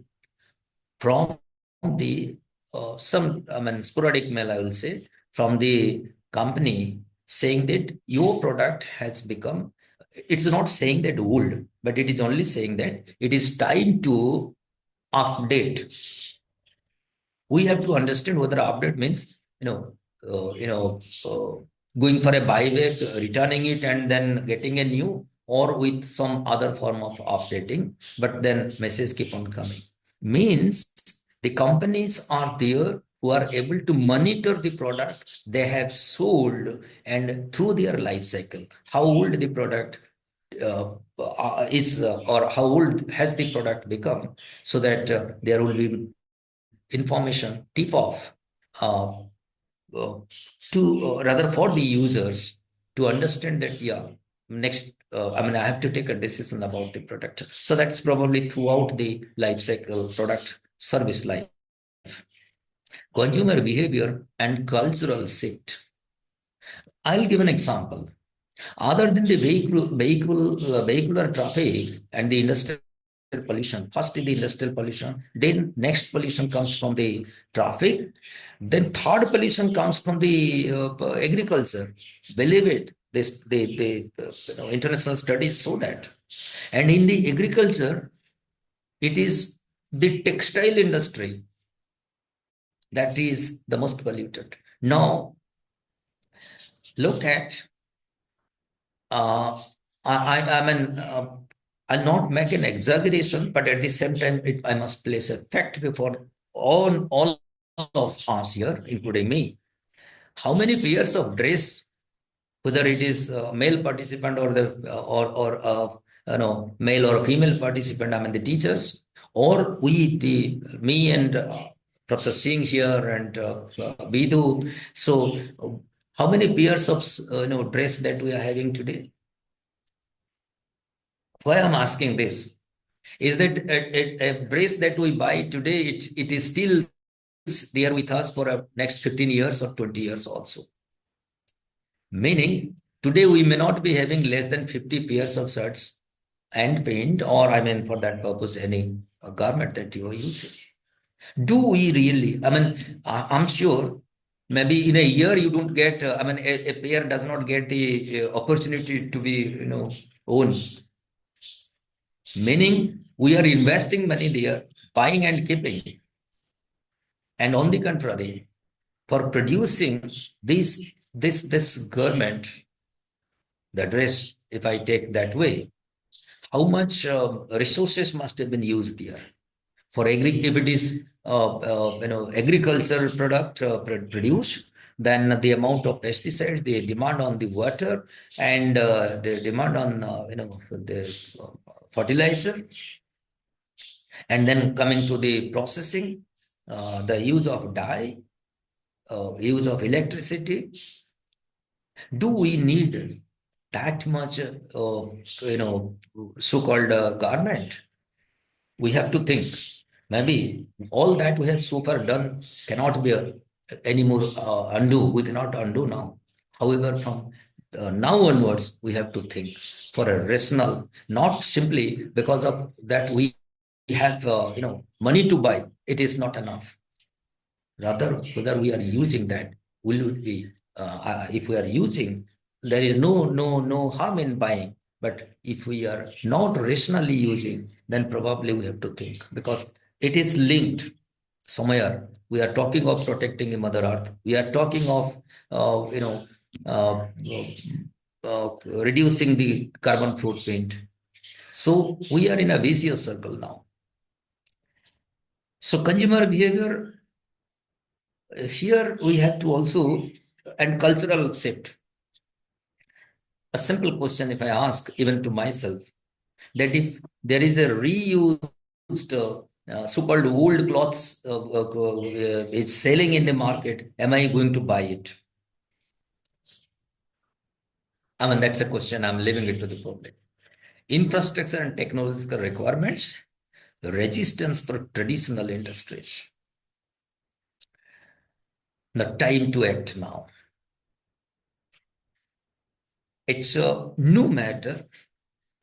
from the sporadic mail, I will say, from the company saying that your product has become, it's not saying that old, but it is only saying that it is time to update. We have to understand whether update means, going for a buyback, returning it, and then getting a new, or with some other form of updating, but then messages keep on coming. Means the companies are there who are able to monitor the product they have sold and through their life cycle, how old the product is, or how old has the product become, so that there will be information tip off rather for the users to understand that, next, I have to take a decision about the product. So that's probably throughout the life cycle, product service life. Consumer behavior and cultural shift. I'll give an example. Other than the vehicular traffic and the industrial pollution, first the industrial pollution, then next pollution comes from the traffic, then third pollution comes from the agriculture. Believe it, the international studies show that. And in the agriculture, it is the textile industry that is the most polluted. Now, look at, I'll not make an exaggeration, but at the same time, I must place a fact before all of us here, including me. How many pairs of dress, whether it is a male participant or male or female participant, the teachers, or me and Professor Singh here and Bidu. So, how many pairs of dress that we are having today? Why I'm asking this is that a dress that we buy today, it is still there with us for a next 15 years or 20 years also. Meaning, today we may not be having less than 50 pairs of shirts and paint, or for that purpose, any garment that you are using. Do we really? I'm sure maybe in a year you don't get, a pair does not get the opportunity to be, owned. Meaning We are investing money there, buying and keeping. And on the contrary, for producing this garment, the dress, if I take that way, how much resources must have been used there? For if it is agricultural product produced, then the amount of pesticides, the demand on the water, and the demand on the fertilizer, and then coming to the processing, the use of dye, use of electricity. Do we need that much so-called garment? We have to think. Maybe all that we have so far done cannot be anymore undo. We cannot undo now. However, from now onwards, we have to think for a rational, not simply because of that we have money to buy. It is not enough. Rather, whether we are using that, will it be if we are using, there is no harm in buying. But if we are not rationally using, then probably we have to think, because it is linked somewhere. We are talking of protecting the Mother Earth. We are talking of reducing the carbon footprint. So we are in a vicious circle now. So consumer behavior, here we have to also, and cultural shift. A simple question, if I ask even to myself, that if there is a reused so-called old clothes it's selling in the market, am I going to buy it? I mean, that's a question I'm leaving it to the public. Infrastructure and technological requirements, resistance for traditional industries. The time to act now. It's no matter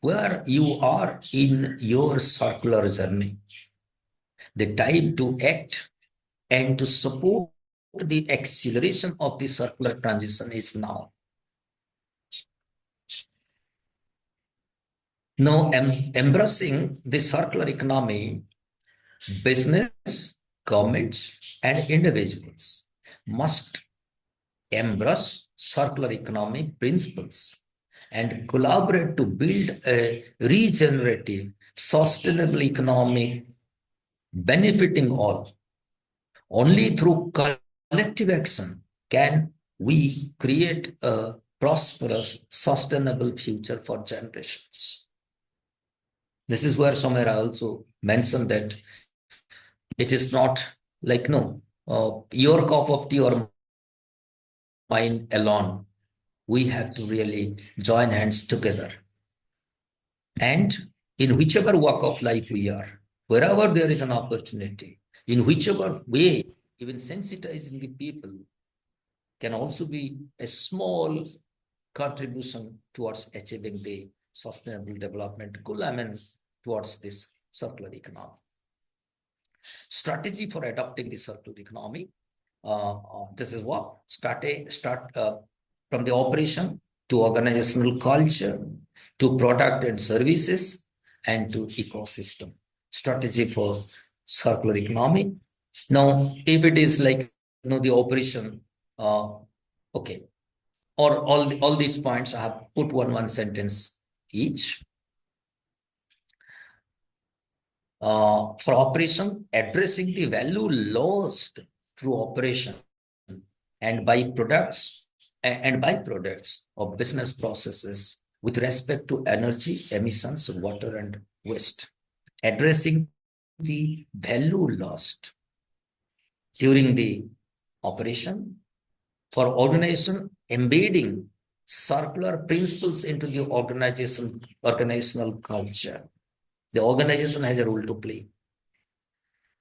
where you are in your circular journey, the time to act and to support the acceleration of the circular transition is now. Now, embracing the circular economy, business, governments, and individuals must embrace circular economy principles and collaborate to build a regenerative, sustainable economy benefiting all. Only through collective action can we create a prosperous, sustainable future for generations. This is where somewhere I also mentioned that it is not like your cup of tea or mine alone. We have to really join hands together. And in whichever walk of life we are, wherever there is an opportunity, in whichever way, even sensitizing the people can also be a small contribution towards achieving the sustainable development goal, towards this circular economy. Strategy for adopting the circular economy. This is what start from the operation to organizational culture, to product and services, and to ecosystem. Strategy for circular economy. Now, if it is like the operation, okay, or all these points I have put one sentence each. For operation, addressing the value lost through operation and byproducts of business processes with respect to energy, emissions, water, and waste. Addressing the value lost during the operation. For organization, embedding circular principles into the organizational culture. The organization has a role to play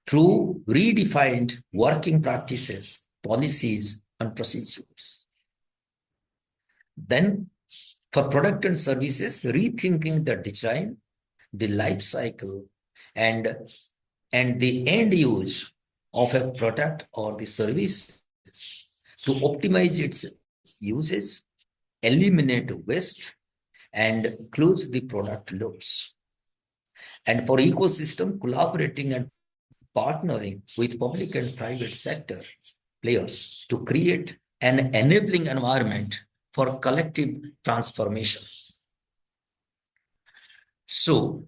through redefined working practices, policies, and procedures. Then, for product and services, rethinking the design, the life cycle, and the end use of a product or the service to optimize its usage, eliminate waste, and close the product loops. And for ecosystem, collaborating and partnering with public and private sector players to create an enabling environment for collective transformation. So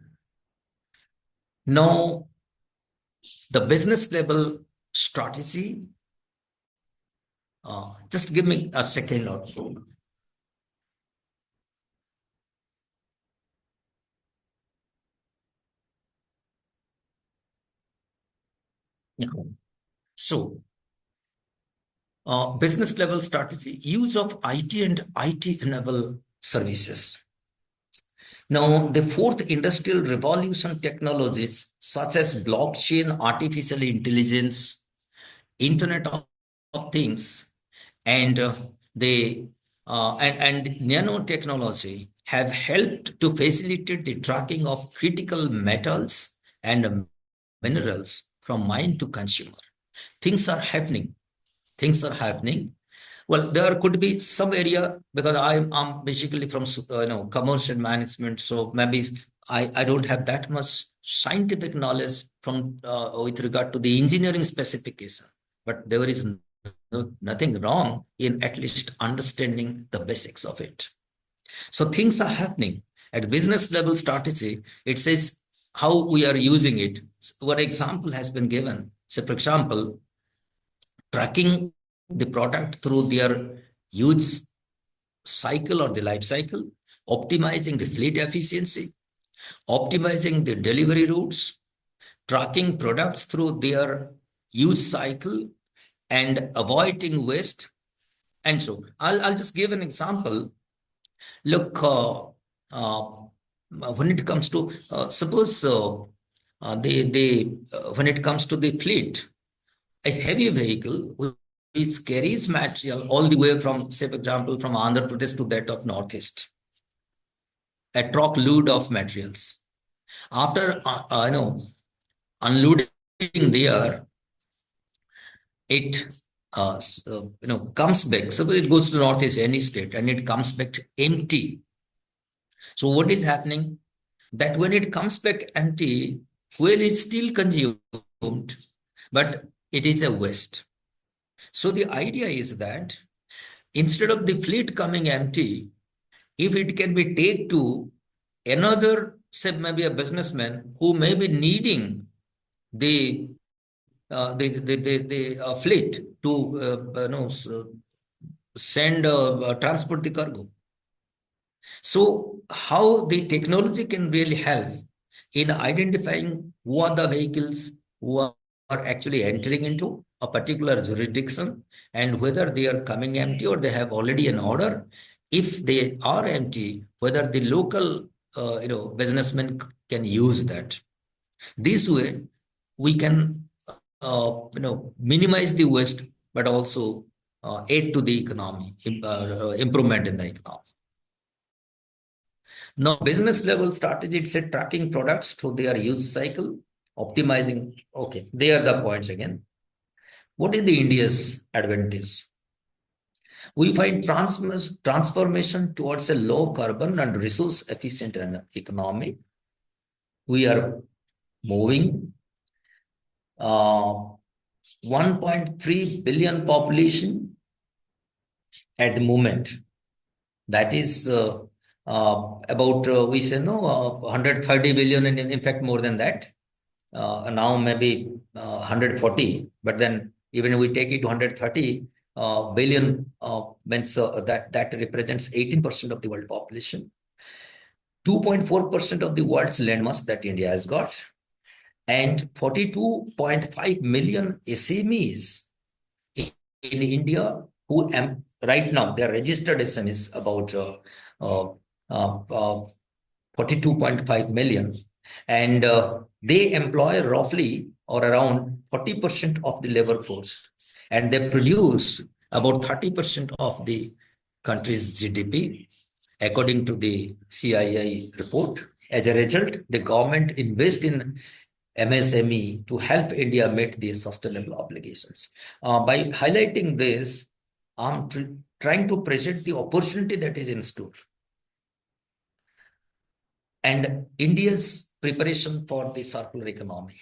now the business level strategy, just give me a second or two. Yeah. So business level strategy, use of IT and IT enable services. Now, the fourth industrial revolution technologies such as blockchain, artificial intelligence, Internet of Things, and nanotechnology have helped to facilitate the tracking of critical metals and minerals from mine to consumer. Things are happening. Things are happening. Well, there could be some area, because I'm basically from commercial management, so maybe I don't have that much scientific knowledge from with regard to the engineering specification, but there is nothing wrong in at least understanding the basics of it. So things are happening at business level strategy. It says how we are using it. One example has been given. So, for example, tracking the product through their use cycle or the life cycle, optimizing the fleet efficiency, optimizing the delivery routes, tracking products through their use cycle, and avoiding waste. And so I'll just give an example. Look, when it comes to suppose when it comes to the fleet, a heavy vehicle which carries material all the way from, say, for example, from Andhra Pradesh to that of Northeast, a truckload of materials. After unloading there, it comes back. Suppose it goes to Northeast, any state, and it comes back empty. So what is happening? That when it comes back empty, fuel is still consumed, but it is a waste. So the idea is that instead of the fleet coming empty, if it can be taken to another, say maybe a businessman who may be needing the fleet to transport the cargo. So how the technology can really help in identifying who are the vehicles who are actually entering into a particular jurisdiction and whether they are coming empty or they have already an order. If they are empty, whether the local businessmen can use that. This way, we can minimize the waste, but also aid to the economy, improvement in the economy. Now, business level strategy, it's a tracking products through their use cycle, optimizing. Okay, they are the points again. What is the India's advantage? We find transformation towards a low carbon and resource efficient economy. We are moving 1.3 billion population at the moment. That is about, we say, 130 billion, and in fact, more than that. Now maybe 140, but then even if we take it to 130 billion, means that represents 18% of the world population. 2.4% of the world's land mass that India has got, and 42.5 million SMEs in India who right now their registered SMEs about 42.5 million, and they employ roughly or around 40% of the labor force, and they produce about 30% of the country's GDP, according to the CII report. As a result, the government invests in MSME to help India meet these sustainable obligations. By highlighting this, I'm trying to present the opportunity that is in store. And India's preparation for the circular economy.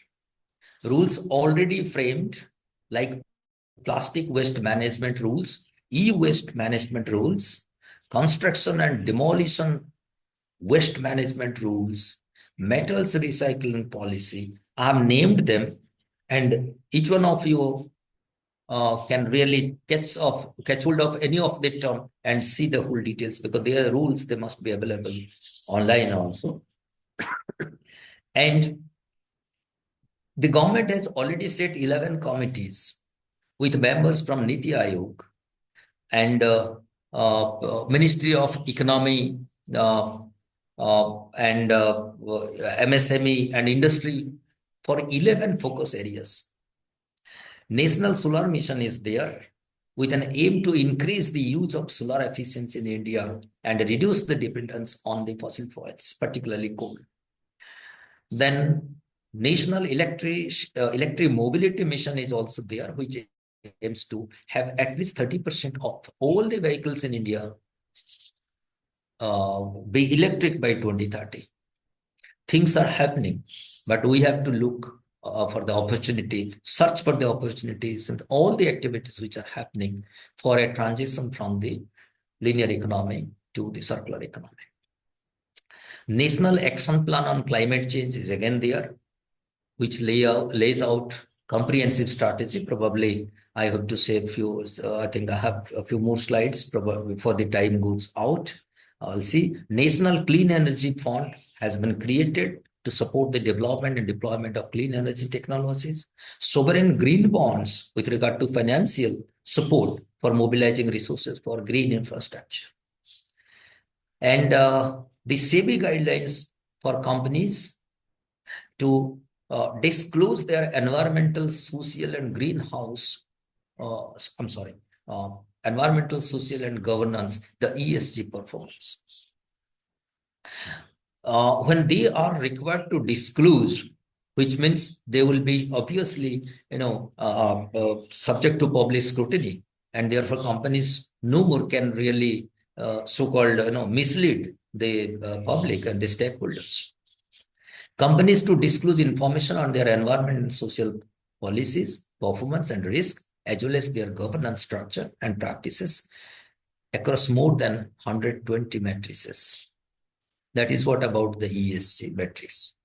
Rules already framed like plastic waste management rules, e-waste management rules, construction and demolition waste management rules, metals recycling policy. I have named them, and each one of you can really catch hold of any of the term and see the whole details, because their rules, they must be available online also. And the government has already set 11 committees with members from Niti Aayog and Ministry of Economy and MSME and industry for 11 focus areas. National Solar Mission is there with an aim to increase the use of solar efficiency in India and reduce the dependence on the fossil fuels, particularly coal. Then National Electric Mobility Mission is also there, which aims to have at least 30% of all the vehicles in India be electric by 2030. Things are happening, but we have to look for the opportunity, search for the opportunities and all the activities which are happening for a transition from the linear economy to the circular economy. National Action Plan on Climate Change is again there, which lays out comprehensive strategy. Probably I have to say a few, I think I have a few more slides probably before the time goes out. I'll see. National Clean Energy Fund has been created to support the development and deployment of clean energy technologies. Sovereign green bonds with regard to financial support for mobilizing resources for green infrastructure. And the SEBI guidelines for companies to disclose their environmental, social, and environmental, social, and governance, the ESG performance. When they are required to disclose, which means they will be obviously, subject to public scrutiny, and therefore companies no more can really so-called, mislead the public and the stakeholders. Companies to disclose information on their environment and social policies, performance and risk, as well as their governance structure and practices across more than 120 matrices. That is what about the ESG metrics.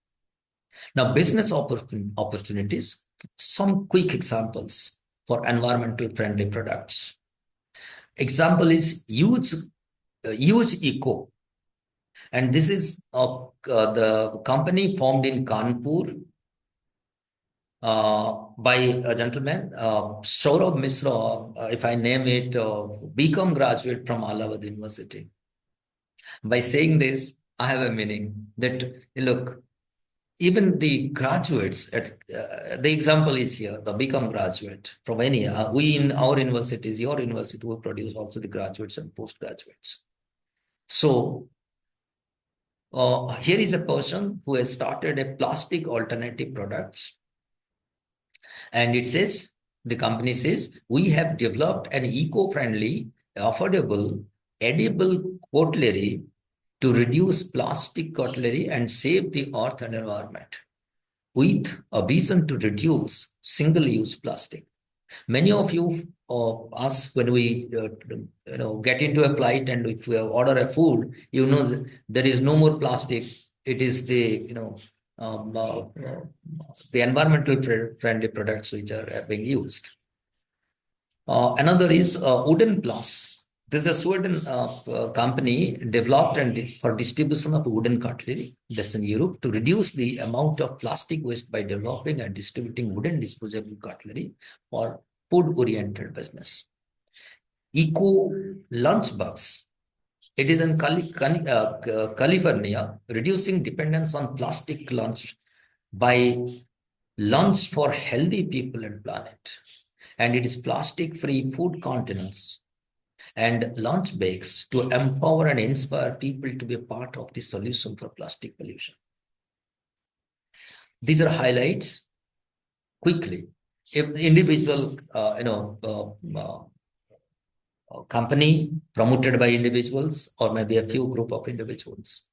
Now, business opportunities, some quick examples for environmental friendly products. Example is Huge Eco. And this is the company formed in Kanpur by a gentleman, Saurabh Misra, if I name it, BCom graduate from Allahabad University. By saying this, I have a meaning that, look, even the graduates, the example is here, the BCom graduate from any, we in our universities, your university will produce also the graduates and postgraduates. So, here is a person who has started a plastic alternative products. And it says, the company says, we have developed an eco-friendly, affordable, edible cutlery to reduce plastic cutlery and save the earth and environment with a vision to reduce single-use plastic. Many of you, us, when we get into a flight and if we order a food, there is no more plastic. It is the the environmental friendly products which are being used. Another is Wooden Plus. This is a Sweden company developed and for distribution of wooden cutlery, that's in Europe, to reduce the amount of plastic waste by developing and distributing wooden disposable cutlery for food-oriented business. Eco Lunchbox. It is in California, reducing dependence on plastic lunch by lunch for healthy people and planet. And it is plastic-free food containers and lunch bags to empower and inspire people to be a part of the solution for plastic pollution. These are highlights quickly. If the individual, company promoted by individuals or maybe a few group of individuals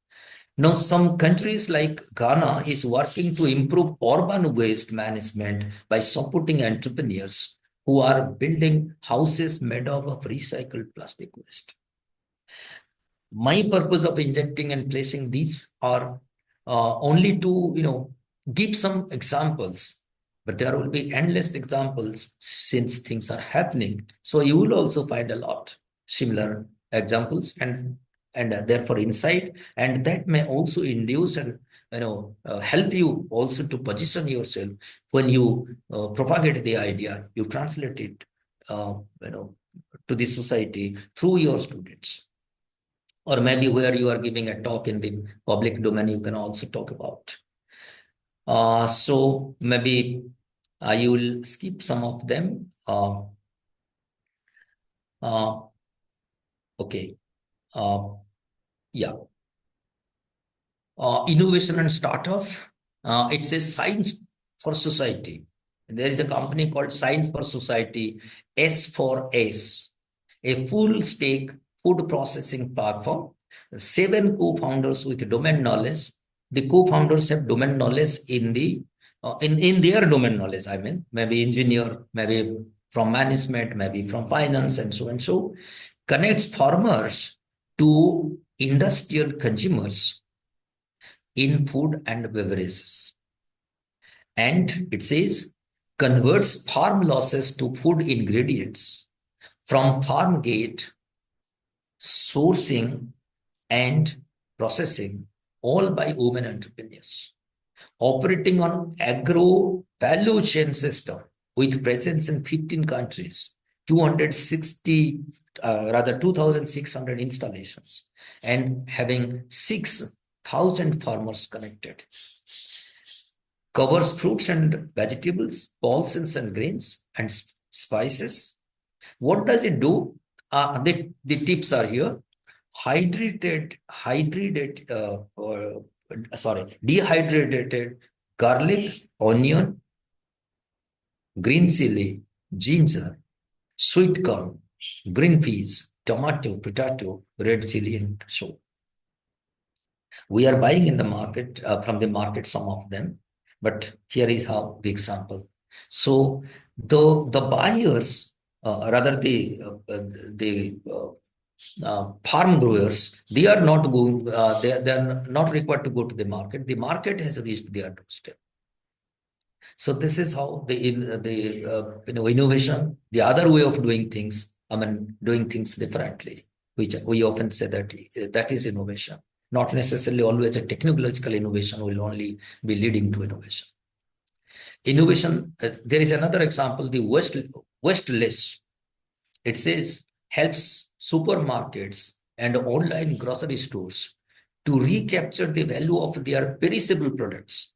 Now, some countries like Ghana is working to improve urban waste management by supporting entrepreneurs who are building houses made of recycled plastic waste. My purpose of injecting and placing these are only to give some examples, but there will be endless examples since things are happening. So you will also find a lot similar examples and therefore insight, and that may also induce and help you also to position yourself when you propagate the idea, you translate it to the society through your students. Or maybe where you are giving a talk in the public domain, you can also talk about. So maybe you will skip some of them. Okay. Yeah. Innovation and startup. It says science for society. There is a company called Science for Society, S4S, a full-stack food processing platform. 7 co-founders with domain knowledge. The co-founders have domain knowledge in their domain knowledge. I mean, maybe engineer, maybe from management, maybe from finance, and so and so. Connects farmers to industrial consumers in food and beverages. And it says converts farm losses to food ingredients from farm gate, sourcing, and processing, all by women entrepreneurs. Operating on agro value chain system with presence in 15 countries, 2,600 installations, and having 6,000 farmers connected. Covers fruits and vegetables, pulses and grains, and spices. What does it do? The tips are here. Dehydrated garlic, onion, green chili, ginger, sweet corn, green peas, tomato, potato, red chili, and so. We are buying in the market, from the market, some of them, but here is how the example. So the buyers, rather the farm growers, they are not going. They are not required to go to the market. The market has reached their doorstep. So this is how the innovation, the other way of doing things. I mean, doing things differently, which we often say that is innovation. Not necessarily always a technological innovation will only be leading to innovation. Innovation. There is another example. The wasteless. It says helps supermarkets and online grocery stores to recapture the value of their perishable products,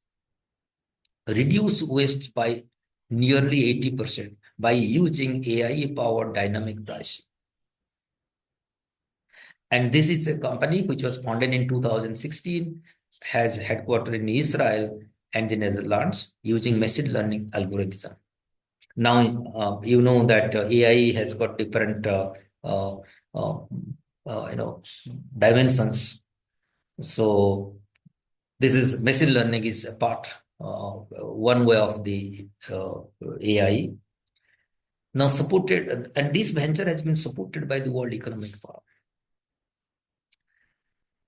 reduce waste by nearly 80% by using AI-powered dynamic pricing. And this is a company which was founded in 2016, has headquarters in Israel and the Netherlands, using machine learning algorithm. Now, you know that AI has got different dimensions. So this is machine learning is a part, one way of the AI. Now supported, and this venture has been supported by the World Economic Forum.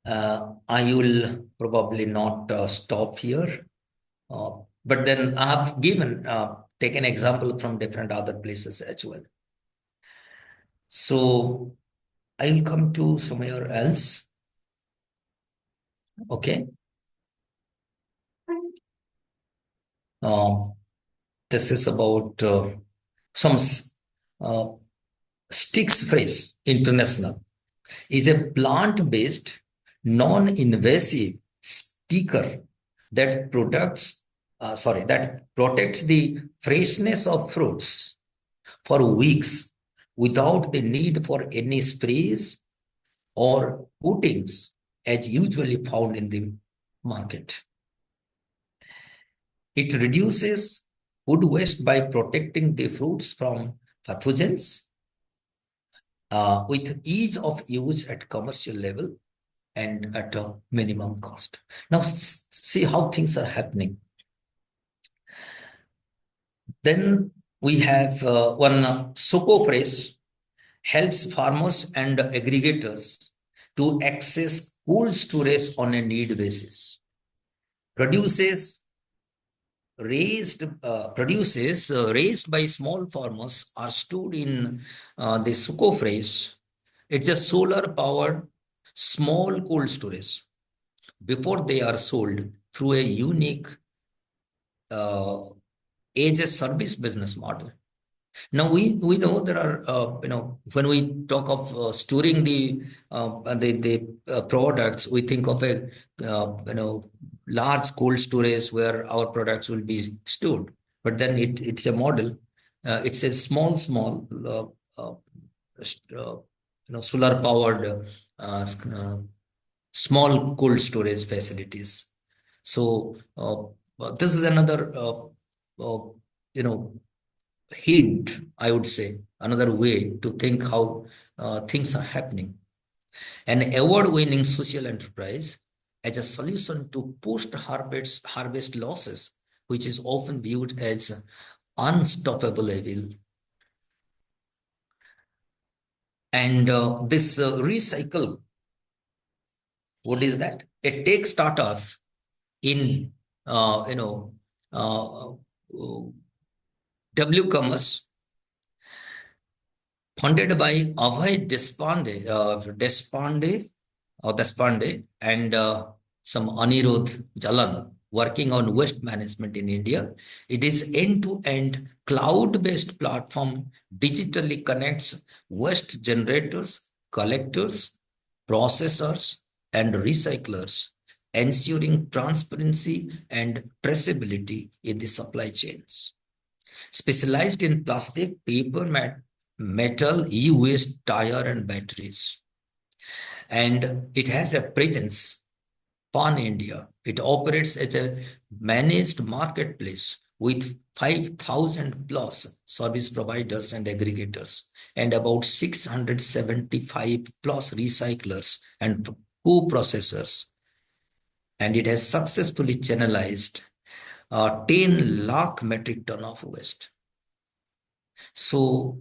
I will probably not stop here, but then I have taken example from different other places as well. So I will come to somewhere else. Okay. This is about some Sticks Phrase International is a plant-based, non-invasive sticker that protects the freshness of fruits for weeks without the need for any sprays or coatings as usually found in the market. It reduces food waste by protecting the fruits from pathogens with ease of use at commercial level, and at a minimum cost. Now see how things are happening. Then we have one Soko Press helps farmers and aggregators to access cold storage on a need basis. Produces raised by small farmers are stored in the Soko Fresh. It's a solar powered small cold storage before they are sold through a unique as a service business model. Now we know there are when we talk of storing the products, we think of a large cold storage where our products will be stored. But then it's a model. It's a small solar powered small cold storage facilities. So this is another hint, I would say, another way to think how things are happening. An award-winning social enterprise as a solution to post-harvest losses, which is often viewed as unstoppable evil. And this recycle, what is that? A tech startup in W-commerce funded by Abhay Deshpande and some Anirudh Jalan working on waste management in India. It is end-to-end cloud-based platform, digitally connects waste generators, collectors, processors, and recyclers, ensuring transparency and traceability in the supply chains. Specialized in plastic, paper, metal, e-waste, tire, and batteries. And it has a presence pan-India. It operates as a managed marketplace with 5,000 plus service providers and aggregators and about 675 plus recyclers and co-processors. And it has successfully channelized 10 lakh metric ton of waste. So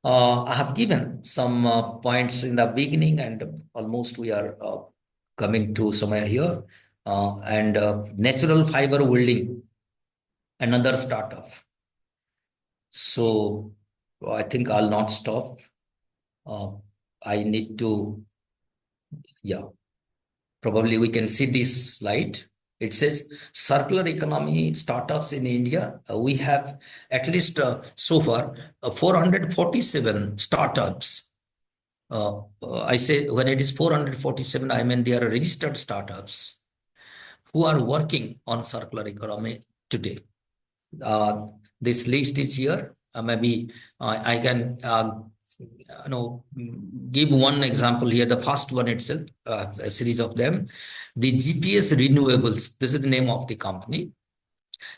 I have given some points in the beginning, and almost we are coming to somewhere here. And natural fiber welding, another startup. So I think I'll not stop. I need to, probably we can see this slide. It says circular economy startups in India. We have at least so far 447 startups. I say when it is 447, I mean they are registered startups who are working on circular economy today. This list is here. Maybe I can give one example here. The first one itself, a series of them. The GPS Renewables, this is the name of the company.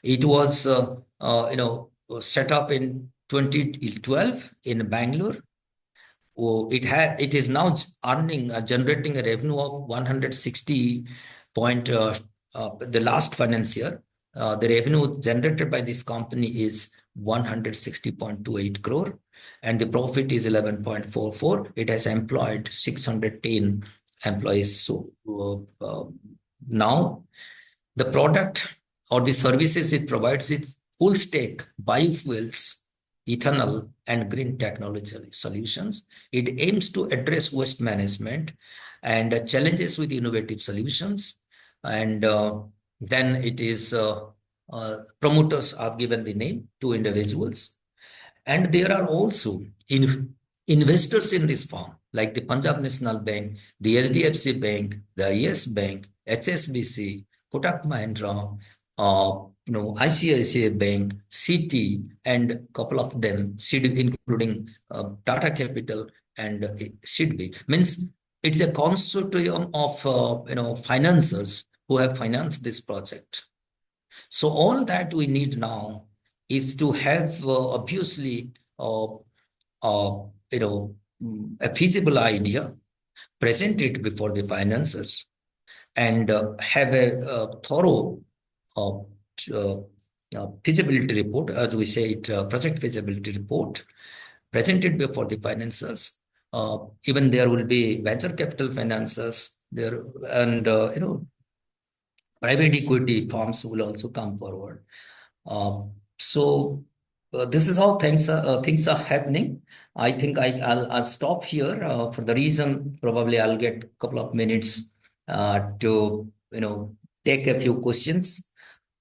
It was set up in 2012 in Bangalore. It is now generating a revenue of 160 point. The last financial, the revenue generated by this company is 160.28 crore, and the profit is 11.44. It has employed 610 employees. So now the product or the services it provides is full stack biofuels, ethanol, and green technology solutions. It aims to address waste management and challenges with innovative solutions. And then it is promoters are given the name, 2 individuals. And there are also investors in this firm, like the Punjab National Bank, the HDFC Bank, the Yes Bank, HSBC, Kotak Mahindra, ICICI Bank, Citi, and a couple of them, including Tata Capital and SIDBI. Means it's a consortium of financiers who have financed this project. So all that we need now is to have obviously a feasible idea, present it before the financiers, and have a thorough uh, feasibility report, as we say it, project feasibility report, presented before the financiers. Even there will be venture capital financiers there, and private equity firms will also come forward. So this is how things are happening. I think I'll stop here for the reason probably I'll get a couple of minutes to take a few questions.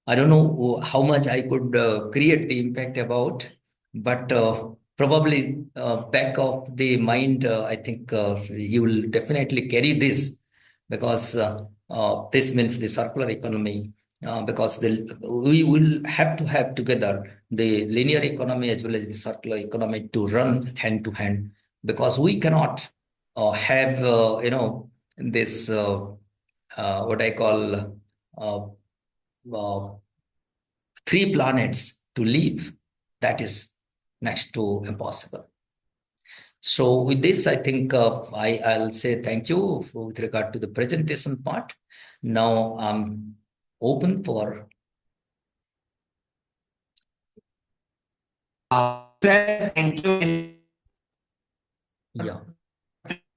I don't know how much I could create the impact about, but probably back of the mind, I think you will definitely carry this, because this means the circular economy, because we will have to have together the linear economy as well as the circular economy to run hand to hand, because we cannot have this what I call uh, uh, three planets to live. That is next to impossible. So with this, I think I'll say thank you with regard to the presentation part. Now I'm open for. Sir, thank you. Yeah.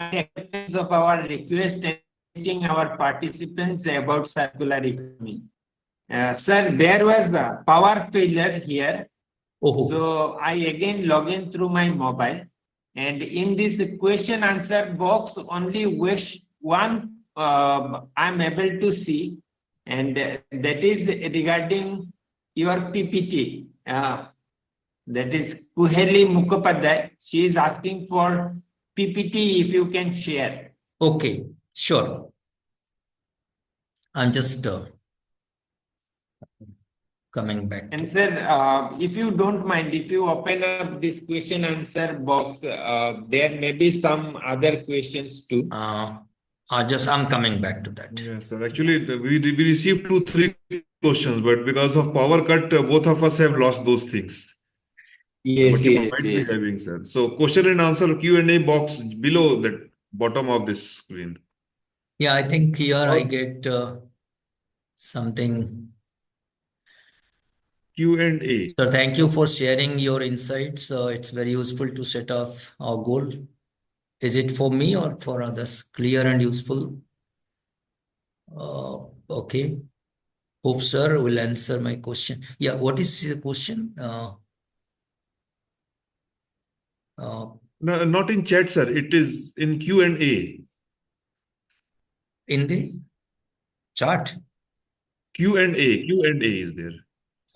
Acceptance of our request and teaching our participants about circular economy. Sir, there was a power failure here. Oh. So I again log in through my mobile, and in this question answer box, only one I'm able to see, and that is regarding your PPT. That is Kuheli Mukhopadhyay. She is asking for PPT if you can share. Okay, sure. I'm just coming back. And sir, if you don't mind, if you open up this question answer box, there may be some other questions too. I'm coming back to that. Yes, sir. Actually, we received 2-3 questions, but because of power cut, both of us have lost those things. Yes, But you yes, might yes. be having, sir. So question and answer Q&A box below the bottom of this screen. Yeah, I think here I get something. Q&A. So thank you for sharing your insights. It's very useful to set off our goal. Is it for me or for others? Clear and useful. Okay. Hope sir will answer my question. Yeah, what is the question? No, not in chat, sir. It is in Q&A. In the chart? Q&A. Q&A is there.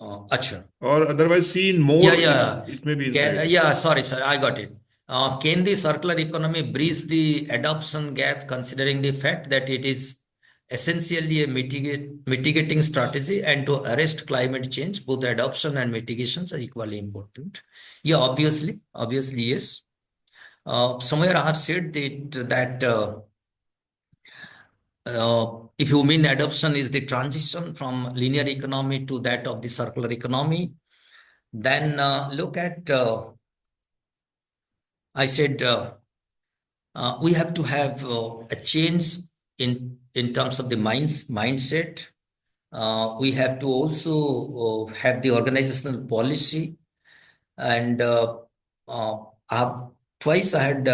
Acha. Or otherwise seen more, Yeah. it may be inside. Yeah, sorry, sir. I got it. Can the circular economy bridge the adoption gap, considering the fact that it is essentially a mitigating strategy, and to arrest climate change, both adoption and mitigations are equally important? Yeah, obviously, yes. Somewhere I have said that if you mean adoption is the transition from linear economy to that of the circular economy, then look at, I said, we have to have a change in terms of the mindset. We have to also have the organizational policy, and twice I had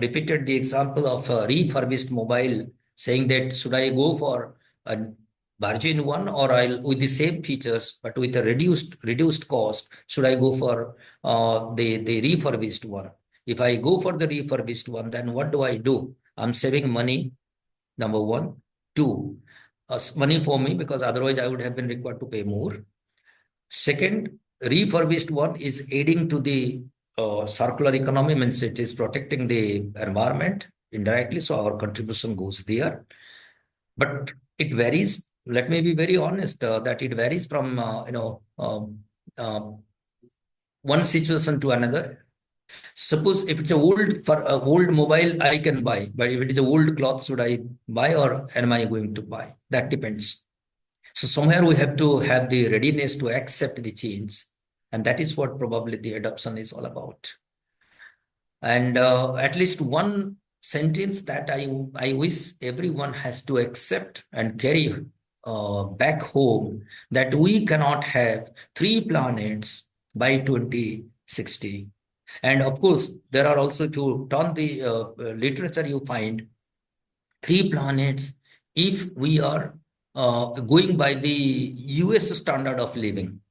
repeated the example of a refurbished mobile, saying that should I go for a bargain one, or I'll with the same features but with a reduced cost, should I go for the refurbished one? If I go for the refurbished one, then what do I do? I'm saving money, number one. Two, money for me, because otherwise I would have been required to pay more. Second, refurbished one is aiding to the circular economy, means it is protecting the environment indirectly, so our contribution goes there. But it varies. Let me be very honest that it varies from one situation to another. Suppose if it's a old mobile, I can buy, but if it is a old cloth, should I buy or am I going to buy? That depends. So somewhere we have to have the readiness to accept the change, and that is what probably the adoption is all about. And at least one sentence that I wish everyone has to accept and carry back home, that we cannot have 3 planets by 2060. And of course, there are also, to turn the literature, you find 3 planets if we are going by the US standard of living.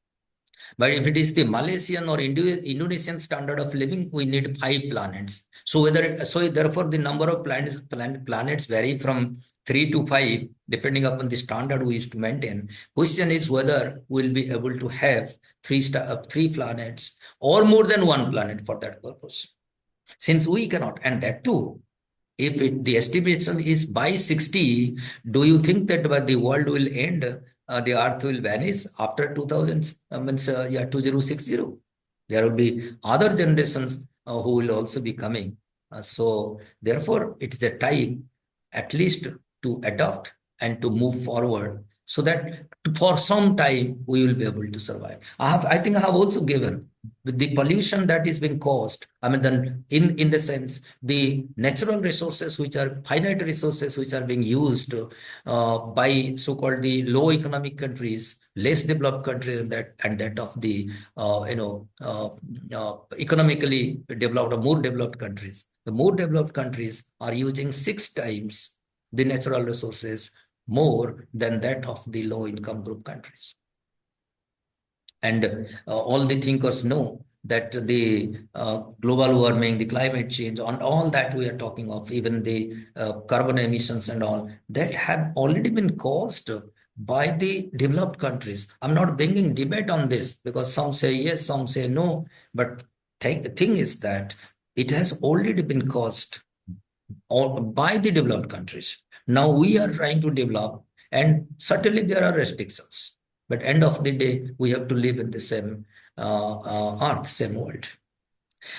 But if it is the Malaysian or Indonesian standard of living, we need 5 planets. So therefore the number of planets vary from 3 to 5, depending upon the standard we used to maintain. Question is whether we'll be able to have 3 planets or more than 1 planet for that purpose. Since we cannot, and that too, if the estimation is by 60, do you think that the world will end? The earth will vanish after 2060. There will be other generations who will also be coming. So therefore, it's a time at least to adopt and to move forward, so that for some time we will be able to survive. I think I have also given with the pollution that is being caused. I mean, then in the sense, the natural resources, which are finite resources, which are being used by so-called the low economic countries, less developed countries, and that of the economically developed or more developed countries. The more developed countries are using 6 times the natural resources more than that of the low income group countries. And all the thinkers know that the global warming, the climate change, on all that we are talking of, even the carbon emissions and all, that have already been caused by the developed countries. I'm not bringing debate on this, because some say yes, some say no. But the thing is that it has already been caused by the developed countries. Now we are trying to develop, and certainly there are restrictions. But end of the day, we have to live in the same earth, same world.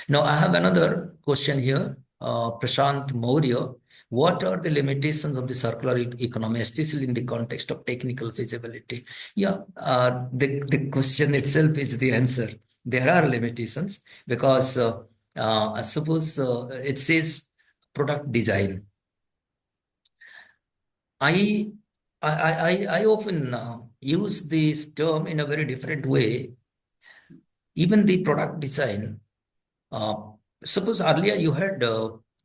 Now I have another question here, Prashant Maurya. What are the limitations of the circular economy, especially in the context of technical feasibility? Yeah, the question itself is the answer. There are limitations, because I suppose it says product design. I often use this term in a very different way. Even the product design. Suppose earlier you had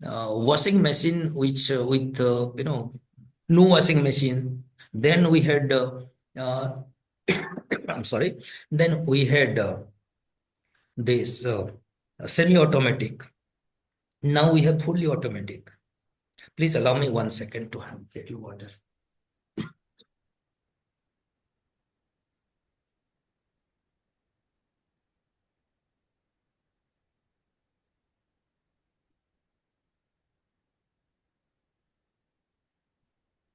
washing machine, which with no washing machine. Then we had I'm sorry. Then we had this semi-automatic. Now we have fully automatic. Please allow me 1 second to have a little water.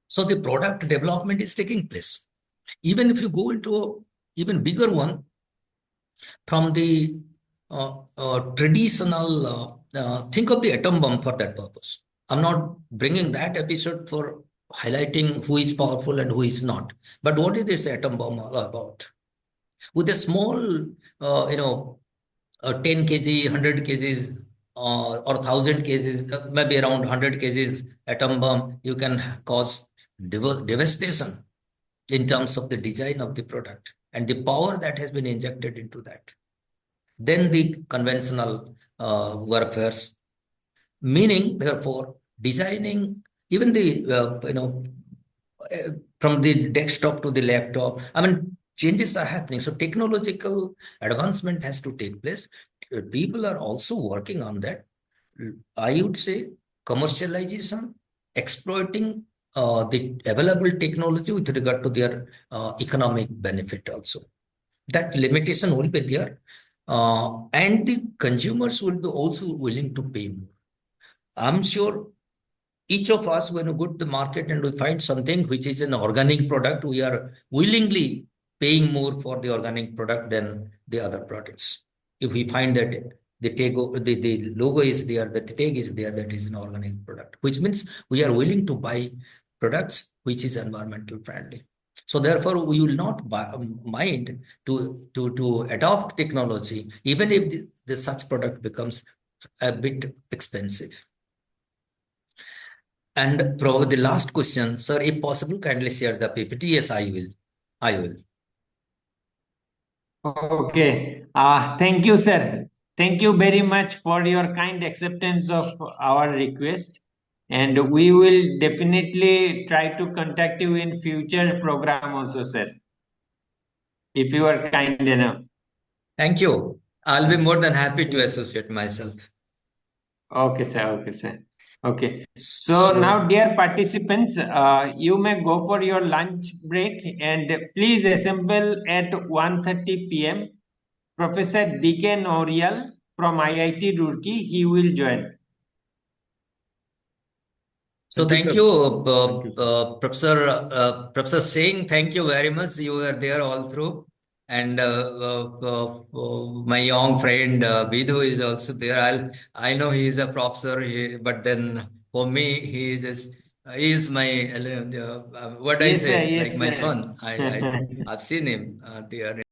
So the product development is taking place. Even if you go into a even bigger one, from the traditional, think of the atom bomb for that purpose. I'm not bringing that episode for highlighting who is powerful and who is not. But what is this atom bomb all about? With a small, 10 kg, 100 kgs, or 1,000 kgs, maybe around 100 kgs atom bomb, you can cause devastation in terms of the design of the product and the power that has been injected into that. Then the conventional warfares, meaning therefore designing even the from the desktop to the laptop. I mean, changes are happening. So technological advancement has to take place. People are also working on that. I would say commercialization, exploiting the available technology with regard to their economic benefit also. That limitation will be there. And the consumers will be also willing to pay more. I'm sure each of us, when we go to the market and we find something which is an organic product, we are willingly paying more for the organic product than the other products. If we find that the logo is there, that the tag is there, that is an organic product, which means we are willing to buy products which is environmental friendly. So therefore, we will not mind to adopt technology, even if the such product becomes a bit expensive. And probably the last question, sir, if possible, kindly share the PPT. Yes, I will. I will. Okay. Thank you, sir. Thank you very much for your kind acceptance of our request. And we will definitely try to contact you in future program also, sir. If you are kind enough. Thank you. I'll be more than happy to associate myself. Okay, sir. Okay, sir. Okay. So So, now, dear participants, you may go for your lunch break and please assemble at 1:30 p.m. Professor D.K. Norial from IIT Roorkee, he will join. So thank you, Professor Singh. Thank you very much. You were there all through, and my young friend Vidhu is also there. I know he is a professor, but then for me he is my what I Yes, sir. say, like Yes, my sir. son. I've seen him there.